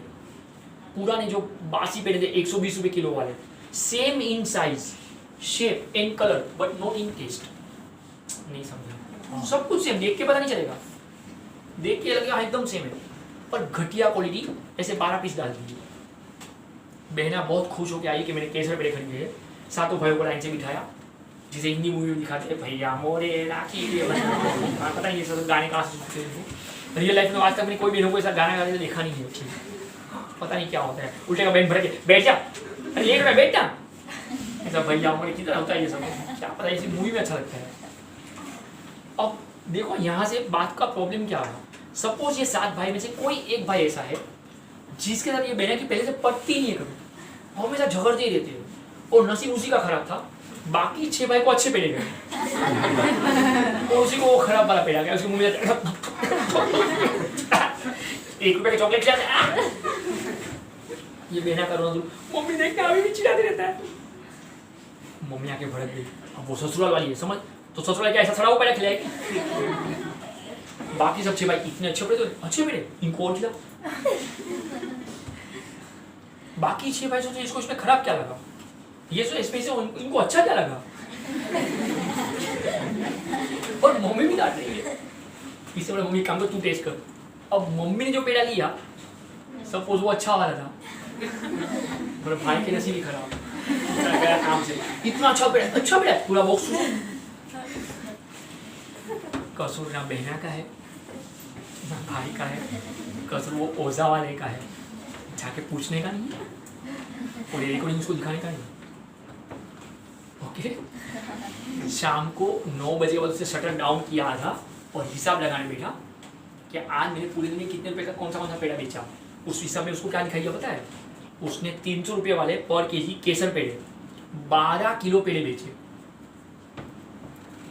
पुराने जो बासी पेड़े थे 120 रुपये किलो वाले, same in size, shape and colour but not in taste. नहीं समझा, सब कुछ सेम, देख के पता नहीं चलेगा, देख के लगेगा एकदम सेम है, पर घटिया क्वालिटी, ऐसे 12 पीस डाल दिए। बहना बहुत खुश होकर आई कि मैंने केसर पेड़े खरीदे हैं। सातों भाइयों को लाइन से बिठाया, जिसे हिंदी मूवी में दिखाते हैं भैया मोरे राखी, पता नहीं ये सब गाने कहाँ से सुनते हैं। रियल लाइफ में आज तक मैंने कोई बहनों को ऐसा गाना गाते देखा नहीं है, पता नहीं क्या होता है, उल्टे का बहन भर के बैठ जा, अरे 1 रुपया बैठ जा, ऐसा भैया मोरे की तरह होता है ये सब, क्या पता है, इसी मूवी में अच्छा लगता है। अब देखो यहाँ से बात का प्रॉब्लम क्या है, सपोज ये 7 भाई में से कोई एक भाई ऐसा है जिसके साथ ये बहना की पहले से पटती नहीं है कभी, हमेशा झगड़ते ही रहते हैं, और नसीब उसी का खराब था, बाकी 6 भाई को अच्छे पेड़े गए और उसी को वो खराब वाला पेड़ा गया, उसके मुंह में 1 रुपये के चॉकलेट खिलाते, ये बहना का रोना शुरू, मम्मी देखना अभी भी चिढ़ाते रहता है। मम्मी आके भड़क गई, अब वो ससुराल वाली है समझ, तो ससुराल क्या ऐसा सड़ा हुआ पेड़ा खिलाएगी। बाकी सब 6 भाई इतने अच्छे पेड़े, तो अच्छे पेड़े इनको और खिला। बाकी 6 भाई सोचे इसको इसमें खराब क्या लगा, ये जो इसमें से इनको अच्छा क्या लगा, और मम्मी भी डांट रही है, इससे बड़ा मम्मी काम कर तू टेस्ट कर। अब मम्मी ने जो पेड़ा लिया सपोज वो अच्छा वाला था, मेरे भाई के नसीब ही खराब, काम से इतना अच्छा पेड़ा पूरा बॉक्स। कसूर ना बहना का है ना भाई का है, कसूर वो ओझा वाले का है, जाके पूछने का नहीं और ये रिकॉर्डिंग उसको दिखाने का नहीं। ओके, शाम को 9 बजे के बाद उसे शटर डाउन किया था और हिसाब लगाने बैठा कि आज मैंने पूरे दिन में कितने रुपए का कौन सा पेड़ा बेचा। उस हिसाब में उसको क्या लिखाइए पता है, उसने 300 रुपये वाले पर केजी केसर पेड़े 12 किलो पेड़े बेचे।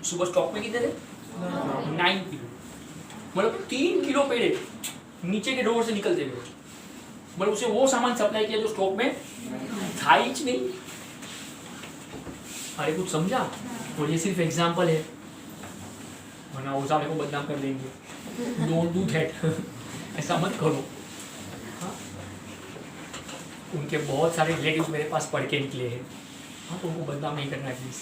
सुबह स्टॉक में कितने थे 9 किलो, मतलब 3 किलो पेड़े नीचे के डोर से निकलते गए, मतलब उसे वो सामान सप्लाई किया जो स्टॉक में था ही नहीं। अरे कुछ समझा, और ये सिर्फ एग्जाम्पल है, वरना ओझा वाले को बदनाम कर देंगे, डोंट डू दैट, ऐसा मत करो। हाँ? उनके बहुत सारे रिलेटिव्स मेरे पास पढ़ के निकले हैं, हाँ, तो उनको बदनाम नहीं करना प्लीज।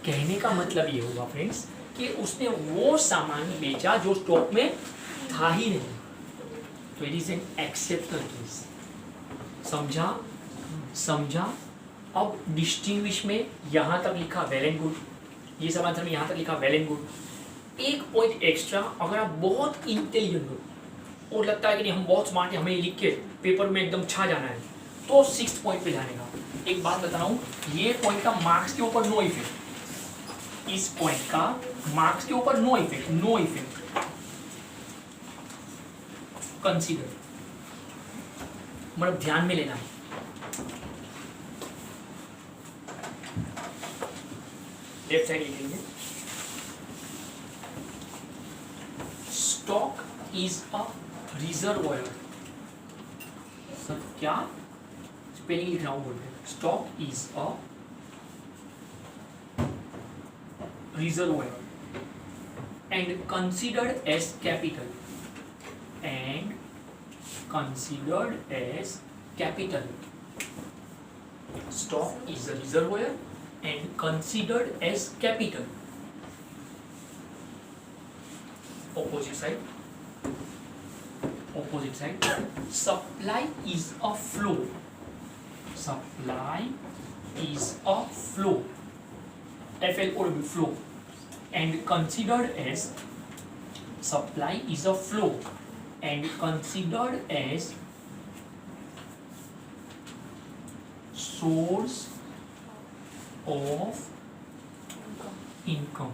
कहने का मतलब ये होगा फ्रेंड्स कि कि उसने वो सामान बेचा जो स्टॉक में था ही नहीं, तो it is an exceptional case. समझा। अब डिस्टिंग्विश में यहां तक लिखा वेल एंड गुड, ये सब आंसर में यहां तक लिखा वेल एंड गुड। एक पॉइंट एक्स्ट्रा, अगर आप बहुत इंटेलिजेंट हो और लगता है कि नहीं हम बहुत स्मार्ट है, हमें लिख के पेपर में एकदम छा जाना है, तो 6th पॉइंट पे जाने का। एक बात बता रहा हूँ, ये पॉइंट का मार्क्स के ऊपर नो इफेक्ट, इस पॉइंट का मार्क्स के ऊपर नो इफेक्ट। कंसीडर, मतलब ध्यान में लेना है। लेफ्ट साइड लिखेंगे, स्टॉक इज अ रिजर्वोयर। सब क्या स्पेलिंग लिख रहा हूं, बोल रहे stock is a reservoir and considered as capital, stock is a reservoir and considered as capital. Opposite side, supply is a flow, flow, and considered as supply is a flow and considered as source of income,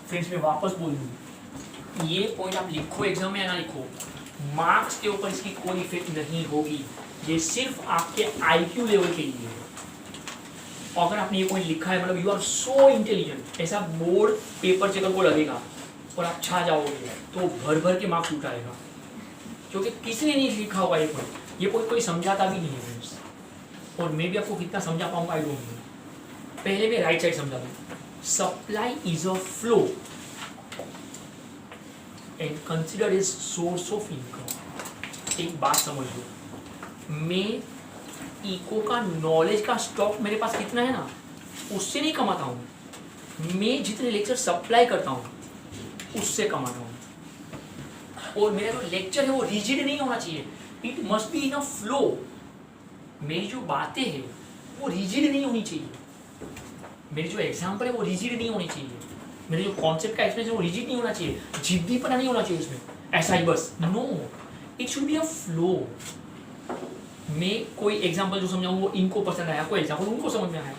friends मैं वापस बोल दूं, ये point आप लिखो exam में या ना लिखो, मार्क्स के ऊपर इसकी कोई इफेक्ट नहीं होगी, ये सिर्फ आपके आईक्यू लेवल के लिए है। अगर आपने ये पॉइंट लिखा है मतलब यू आर सो इंटेलिजेंट, ऐसा बोर्ड पेपर चेकर को लगेगा और आप छा जाओगे तो भर भर के मार्क्स उठाएगा, क्योंकि किसी ने नहीं लिखा होगा ये पॉइंट, ये कोई समझाता भी नहीं है फ्रेंड्स, और मैं भी आपको कितना समझा पाऊंगा आई डोंट नो। पहले मैं राइट साइड समझा दूं, supply is a flow and consider is source of income. एक बात समझ लो, मैं इको का नॉलेज का स्टॉक मेरे पास कितना है ना, उससे नहीं कमाता हूँ, मैं जितने लेक्चर सप्लाई करता हूँ उससे कमाता हूँ। और मेरा जो लेक्चर है वो रिजिड नहीं होना चाहिए, it must be in a flow. मेरी जो बातें हैं वो रिजिड नहीं होनी चाहिए, मेरी जो एग्जाम्पल है वो रिजिड नहीं होनी चाहिए, मेरे जो कॉन्सेप्ट का एक्सप्लेनेशन है वो रिजिड नहीं होना चाहिए, जिद्दीपना नहीं होना चाहिए उसमें, ऐसा ही बस, no, it should be a flow. मैं कोई एग्जाम्पल जो समझाऊँ वो इनको पसंद आया, कोई एग्जाम्पल उनको समझ में आया,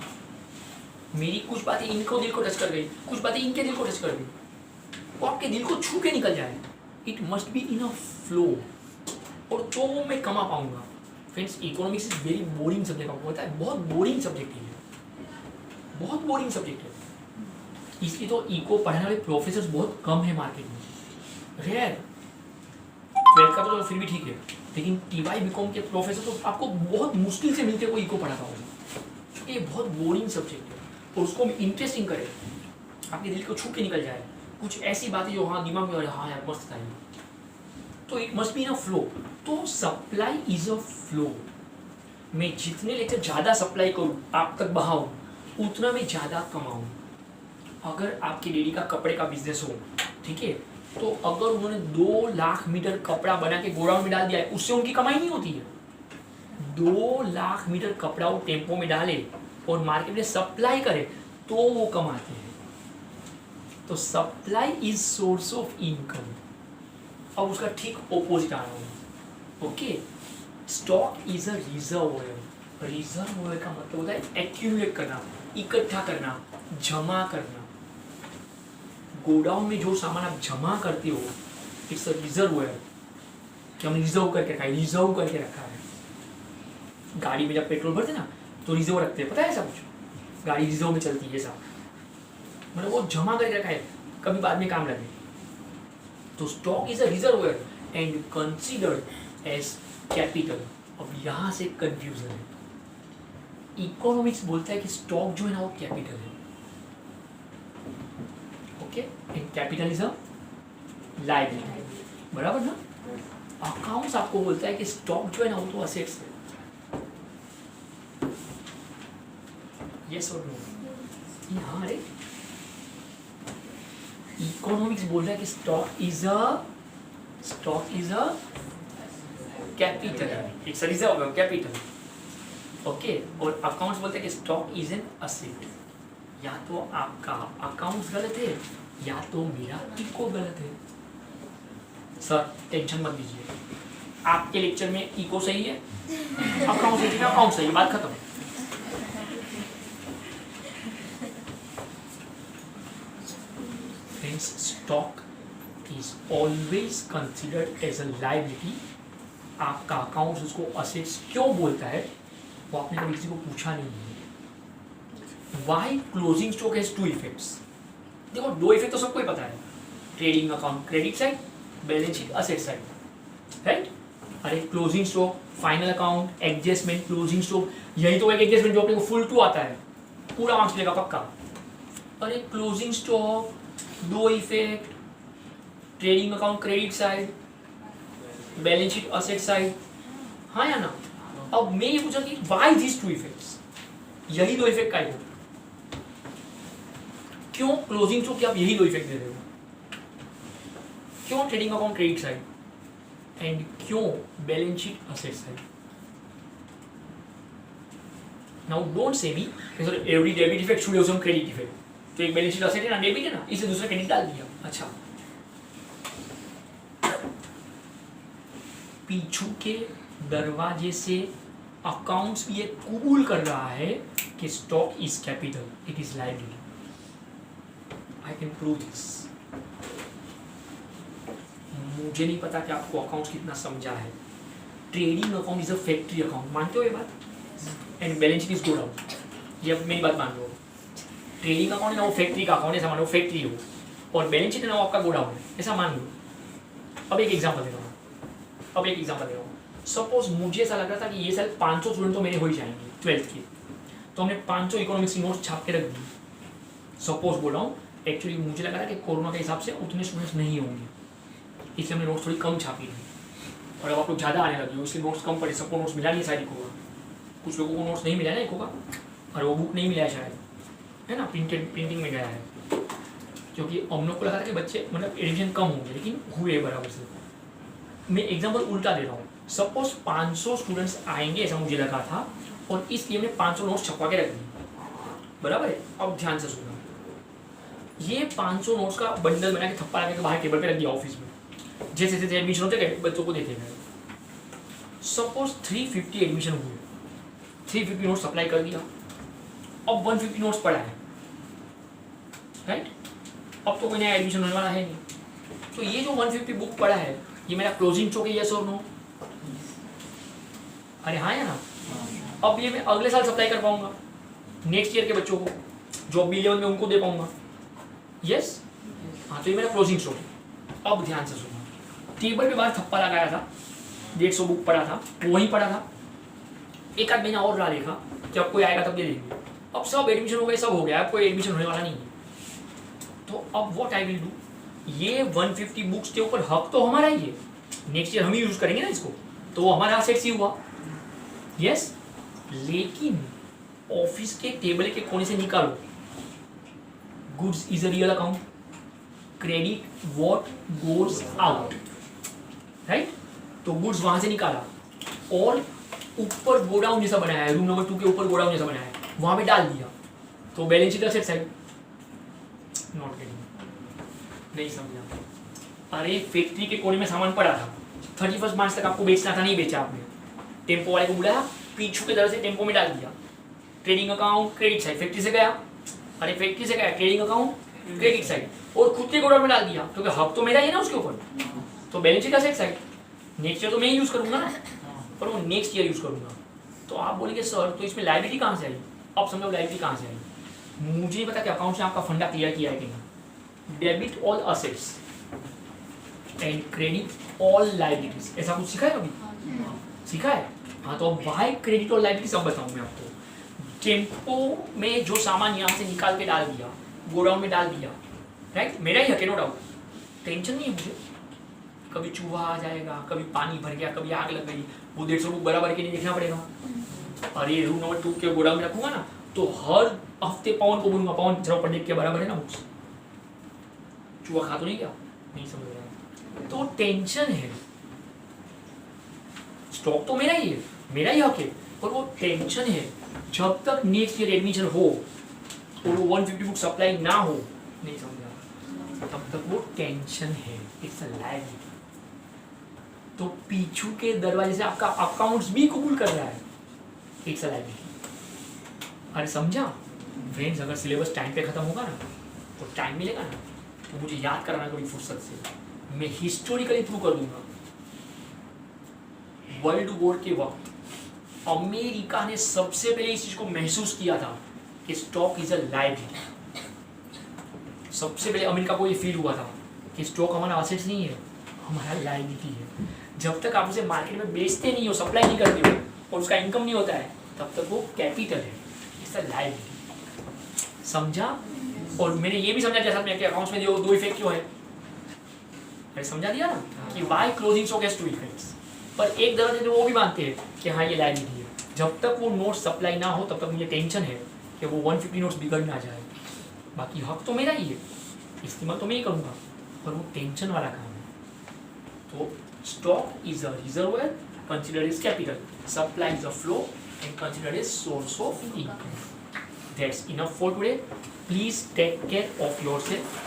मेरी कुछ बातें इनको दिल को टच कर गई, कुछ बातें इनके दिल को टच कर गई, वो आपके दिल को छू के निकल जाए। It must be in a flow, और तो मैं कमा पाऊंगा। Friends economics is very boring subject, आपको पता है बहुत बोरिंग सब्जेक्ट है, बहुत बोरिंग सब्जेक्ट है, इसलिए तो इको पढ़ाने वाले प्रोफेसर बहुत कम है मार्केट में, रेयर। 12th का तो फिर भी ठीक है, लेकिन टीवाई बीकॉम के प्रोफेसर तो आपको बहुत मुश्किल से मिलते कोई इको पढ़ाता होगा, क्योंकि ये बहुत बोरिंग सब्जेक्ट है, और उसको इंटरेस्टिंग करे, आपके दिल को छू के निकल जाए, कुछ ऐसी बातें जो हाँ दिमाग में, हाँ यार मस्त था, तो it must be in a flow. तो सप्लाई इज अ फ्लो, मैं जितने लेक्चर ज़्यादा सप्लाई करूँ, आप तक बहाऊँ, उतना मैं ज़्यादा कमाऊँ। अगर आपकी डेडी का कपड़े का बिजनेस हो, ठीक है, तो अगर उन्होंने 2 लाख मीटर कपड़ा बना के गोडाउन में डाल दिया है, उससे उनकी कमाई नहीं होती है। 2 लाख मीटर कपड़ा वो टेम्पो में डाले और मार्केट में सप्लाई करे तो वो कमाते हैं। तो supply is source of income. अब उसका ठीक ऑपोजिट आ रहा हूँ, okay. Stock is a reservoir. Reservoir का मतलब होता है एक्यूमुलेट करना, इकट्ठा करना, जमा करना। गोडाउन में जो सामान आप जमा करते हो, इट्स अ रिजर्वोयर, कि हमने रिजर्व करके रखा है, रिजर्व करके रखा है। गाड़ी में जब पेट्रोल भरते ना तो रिजर्व रखते हैं, पता है ऐसा कुछ, गाड़ी रिजर्व में चलती है, सब मतलब वो जमा करके रखा है, कभी बाद में काम लगे। तो stock is a reservoir and considered as capital. अब यहाँ से कंफ्यूजन है, इकोनॉमिक्स बोलता है कि स्टॉक जो है ना वो कैपिटल है, okay, and capital is a liability, बराबर ना। अकाउंट्स आपको बोलता है कि स्टॉक जो है ना वो तो असेट्स है, यस और नो? हाँ, अरे इकोनॉमिक्स बोल रहा है कि स्टॉक इज अ कैपिटल, एक सही से होगा कैपिटल, ओके। और अकाउंट्स बोलते हैं कि स्टॉक इज एन असेट। या तो आपका अकाउंट्स गलत है या तो मेरा इको गलत है। सर टेंशन मत लीजिए, आपके लेक्चर में इको सही है, अकाउंट सही है, अकाउंट सही है, बात खत्म। Friends, stock is always considered as a liability. आपका अकाउंट उसको असेट्स क्यों बोलता है वो आपने कभी किसी को पूछा नहीं है। Why closing stock has two effects? देखो, दो इफेक्ट तो सबको ही पता है, trading account credit side, balance sheet asset side, right. अरे closing stock, final account, adjustment, closing stock, यही तो एक एडजस्टमेंट जो अपने को फुल टू आता है, पूरा मार्क्स मिलेगा पक्का। अरे क्लोजिंग स्टॉक, दो effect, trading account credit side, balance sheet asset side, हाँ या ना? अब मैं ये पूछा कि व्हाई दिस टू इफेक्ट्स, यही दो इफेक्ट का है, क्यों क्लोजिंग स्टॉक के आप यही दो इफेक्ट दे रहे हो, क्यों trading account credit side and क्यों balance sheet asset side? Now don't say me every debit effect should have some credit effect. तो एक बैलेंस शीट असेट है ना, डेबिट है ना, इसे दूसरा क्रेडिट डाल दिया। अच्छा, पीछू के दरवाजे से अकाउंट्स भी ये कबूल कर रहा है कि stock is capital, it is liability. I can prove this. मुझे नहीं पता कि आपको अकाउंट्स कितना समझा है। Trading account is a factory account, मानते हो ये बात? And balance sheet is godown, ये अब मेरी बात मान लो। ट्रेडिंग अकाउंट है ना, वो फैक्ट्री का अकाउंट, ऐसा मान लो फैक्ट्री हो, और बैलेंस शीट है ना, वो आपका गोडाउन है, ऐसा मान लो। अब एक एग्जांपल दे रहा हूँ, सपोज मुझे ऐसा लग रहा था कि ये साल 500 स्टूडेंट तो मेरे हो ही जाएंगे 12th के, तो हमने 500 इकोनॉमिक्स की नोट्स छाप के रख दी। सपोज बोल रहा हूँ, एक्चुअली मुझे लगा था कि कोरोना के हिसाब से उतने स्टूडेंट्स नहीं होंगे, इसलिए हमने नोट्स थोड़ी कम छापी थी। और अब आप लोग ज़्यादा आने लगे हो, इसलिए नोट्स कम पड़े, सबको नोट्स मिला नहीं शायद इको का, कुछ लोगों को नोट्स नहीं मिला ना इको का, और वो बुक नहीं मिला है शायद, है ना, प्रिंटिंग में गया है, क्योंकि हम लोग को लगा था कि बच्चे मतलब एडिशन कम होंगे, लेकिन हुए बराबर से। मैं एग्जाम्पल उल्टा दे रहा हूँ, सपोज 500 स्टूडेंट्स आएंगे ऐसा मुझे लगा था, और इसलिए हमने 500 नोट्स छपवा के रख दिए, बराबर है। अब ध्यान से सुनना, ये 500 नोट्स का बंडल बना के थप्पा लगा के बाहर टेबल पे रख दिया ऑफिस में, जैसे जैसे एडमिशन होते गए बच्चों को देते गए। सपोज 350 एडमिशन हुए, 350 नोट्स सप्लाई कर दिया, अब 150 नोट्स पड़ा है, राइट। अब तो कोई नया एडमिशन होने वाला है नहीं, तो ये जो 150 बुक पड़ा है, ये मेरा क्लोजिंग स्टॉक है, यस और नो? अरे हाँ या ना? अब ये मैं अगले साल सप्लाई कर पाऊंगा नेक्स्ट ईयर के बच्चों को, जो अब B11 में उनको दे पाऊंगा, यस? हाँ, तो ये मेरा क्लोजिंग स्टॉक है। अब ध्यान से सुनो, टेबल पे बाहर थप्पा लगाया था, 150 बुक पड़ा था, वहीं पड़ा था, एक आध महीना और रहा देखा कि अब कोई आएगा तब दे देंगे। अब सब एडमिशन हो गए, सब हो गया, अब कोई एडमिशन होने वाला नहीं है, तो अब व्हाट आई विल डू, ये 150 बुक्स के ऊपर हक तो हमारा ही है, नेक्स्ट ईयर हम ही यूज करेंगे ना इसको, तो वो हमारा एसेट्स ही हुआ, यस। लेकिन ऑफिस के टेबल के कोने से निकालो, goods is a real account, credit what goes out, right. तो गुड्स वहां से निकाला और ऊपर गोडाउन जैसा बनाया है, रूम नंबर 2 के ऊपर गोडाउन जैसा बनाया है, वहां पे डाल दिया, तो balance sheet asset side. Not getting, नहीं समझा। अरे फैक्ट्री के कोने में सामान पड़ा था, 31 मार्च तक आपको बेचना था, नहीं बेचा आपने, टेम्पो वाले को बुलाया, पीछू के दर से टेम्पो में डाल दिया, trading account credit side, factory से गया, अरे फैक्ट्री से गया ट्रेडिंग अकाउंट क्रेडिट साइड, और खुद के गोडाउन में डाल दिया, क्योंकि हक तो मेरा ही है ना उसके ऊपर, तो balance sheet asset side. Next year तो मैं ही यूज करूंगा ना, पर वो नेक्स्ट ईयर यूज करूंगा। तो आप बोलेंगे सर तो इसमें लायबिलिटी कहाँ से आई? अब समझो लायबिलिटी कहाँ से आई। मुझे नहीं पता कि अकाउंट्स ने आपका फंडा क्लियर किया है कि नहीं। Debit all assets and credit all liabilities, ऐसा कुछ सीखा है कभी? सीखा है? हाँ, तो वाई क्रेडिट और लायबिलिटी सब बताऊँ मैं आपको। टेम्पो में जो सामान यहाँ से निकाल के डाल दिया, गोडाउन में डाल दिया, राइट, मेरा ही है, नो डाउट, टेंशन नहीं है मुझे, कभी चूहा आ जाएगा, कभी पानी भर गया, कभी आग लग गई, वो 150 बुक बराबर के लिए देखना पड़ेगा। और ये रूम नंबर 2 के गोडाउन में रखूंगा ना, तो हर हफ्ते पवन को बोलूंगा, पवन जरा पंडित के बराबर है ना बुक्स, चूहा खा तो नहीं क्या, नहीं समझ रहा, तो टेंशन है। स्टॉक तो मेरा ही है, मेरा ही हक है, पर वो टेंशन है जब तक नेक्स्ट ईयर एडमिशन हो और वो 150 बुक सप्लाई ना हो, नहीं समझा, तब तक वो टेंशन है, इट्स अ लाइबिलिटी। तो पीछू के दरवाजे से आपका अकाउंट्स भी कबूल कर रहा है, इट्स अ लाइबिलिटी। अरे समझा फ्रेंड्स, अगर सिलेबस टाइम पे खत्म होगा ना तो टाइम मिलेगा ना तो मुझे याद कराना कभी फुर्सत से, मैं हिस्टोरिकली प्रूव कर दूंगा। वर्ल्ड वॉर के वक्त अमेरिका ने सबसे पहले इस चीज को महसूस किया था कि स्टॉक इज अ लाइबिलिटी। सबसे पहले अमेरिका को ये फील हुआ था कि स्टॉक हमारा असेट्स नहीं है, हमारा लाइबिलिटी है। जब तक आप उसे मार्केट में बेचते नहीं हो, सप्लाई नहीं करते हो और उसका इनकम नहीं होता है, तब तक वो कैपिटल है, इट्स अ लाइबिलिटी। समझा? और मैंने ये भी समझा जैसा मैं अकाउंट्स में दो इफेक्ट क्यों है, मैंने समझा दिया ना कि why closing stock has two effects. पर एक दरवाजे तो वो भी मानते हैं कि हाँ ये लाइबिलिटी है। जब तक वो नोट्स सप्लाई ना हो तब तक मुझे टेंशन है कि वो 150 नोट्स बिगड़ ना जाए। बाकी हक तो मेरा ही है, इस्तेमाल तो मैं ही करूँगा, पर वो टेंशन वाला काम है। तो stock is a reservoir, consider is capital, supply is a flow and consider is source of income. That's enough for today. Please take care of yourself.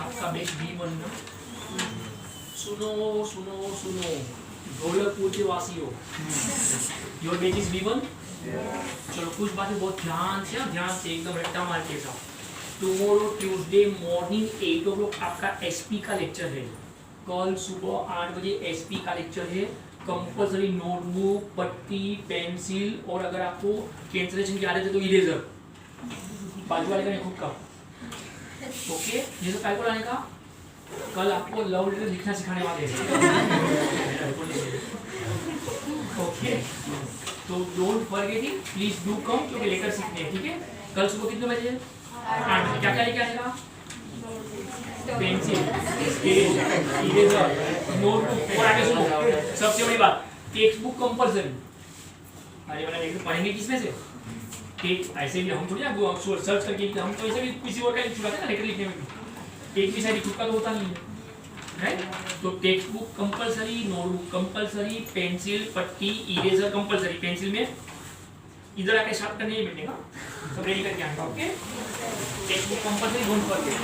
आपका बेच भी बनना। सुनो सुनो सुनो ढोलकपुर के वासियों, योर बेच इज B1। चलो कुछ बातें बहुत ध्यान से एकदम रट्टा मार के साथ। टुमारो ट्यूसडे मॉर्निंग 8 o'clock आपका SP का लेक्चर है। कल सुबह 8 बजे SP का लेक्चर है। कंपल्सरी नोटबुक, पट्टी, पेंसिल और अगर आपको कैंसलेशन की आदत है तो इरेजर, बाजू वाले का नहीं खुद का। ओके, ये सब कैलकुलेट आने का। कल आपको लव लेटर लिखना सिखाने वाले हैं। ओके, तो don't forget it, please do come, क्योंकि लेकर सीखने हैं। ठीक है, कल सुबह कितने बजे? 8 बजे। क्या क्या लेके आने का? पेंसिल, इरेजर, नोटबुक और आगे सुनो सबसे बड़ी बात, टेक्स्ट बुक कंपल्सरी। अरे वाला लेकर पढ़ेंगे किसमें से? टेक्स्ट ऐसे भी हम थोड़ी ना सर्च करके, हम तो ऐसे भी किसी और का छुड़ाते हैं ना लेटर लिखने में भी। टेक्स्ट भी शायद खुद का तो होता नहीं है, राइट? तो text book compulsory, notebook compulsory, pencil, पट्टी, इरेजर कंपल्सरी। पेंसिल में इधर आके शार्प करने ही बैठेगा, सब रेडी करके आएगा। Okay, text book compulsory, don't forget.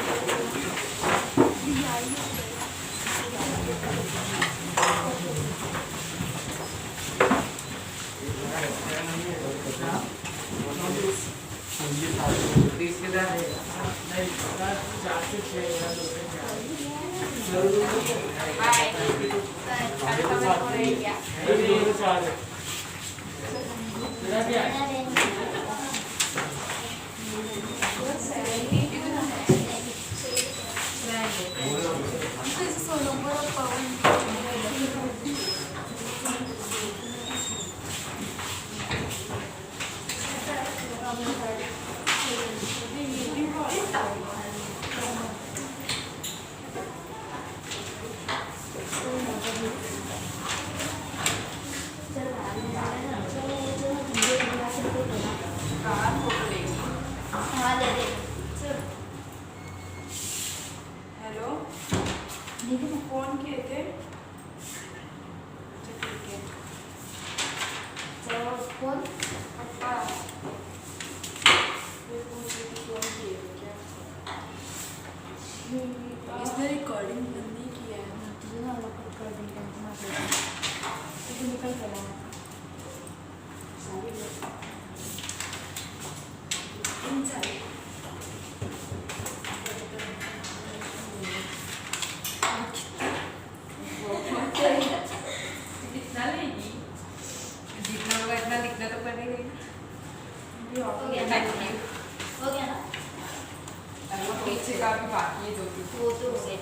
इसने रिकॉर्डिंग बंद नहीं किया है ना। तुझे ना अलग कर दी टेंशन मत ले। तो निकल चला सारी इनसाइड कितना लेगी? जितना होगा इतना लिखना तो पड़ेगा ही। हो गया Thank you. हो गया ना पीछे का भी बाकी है जो भी। वो तो हो गया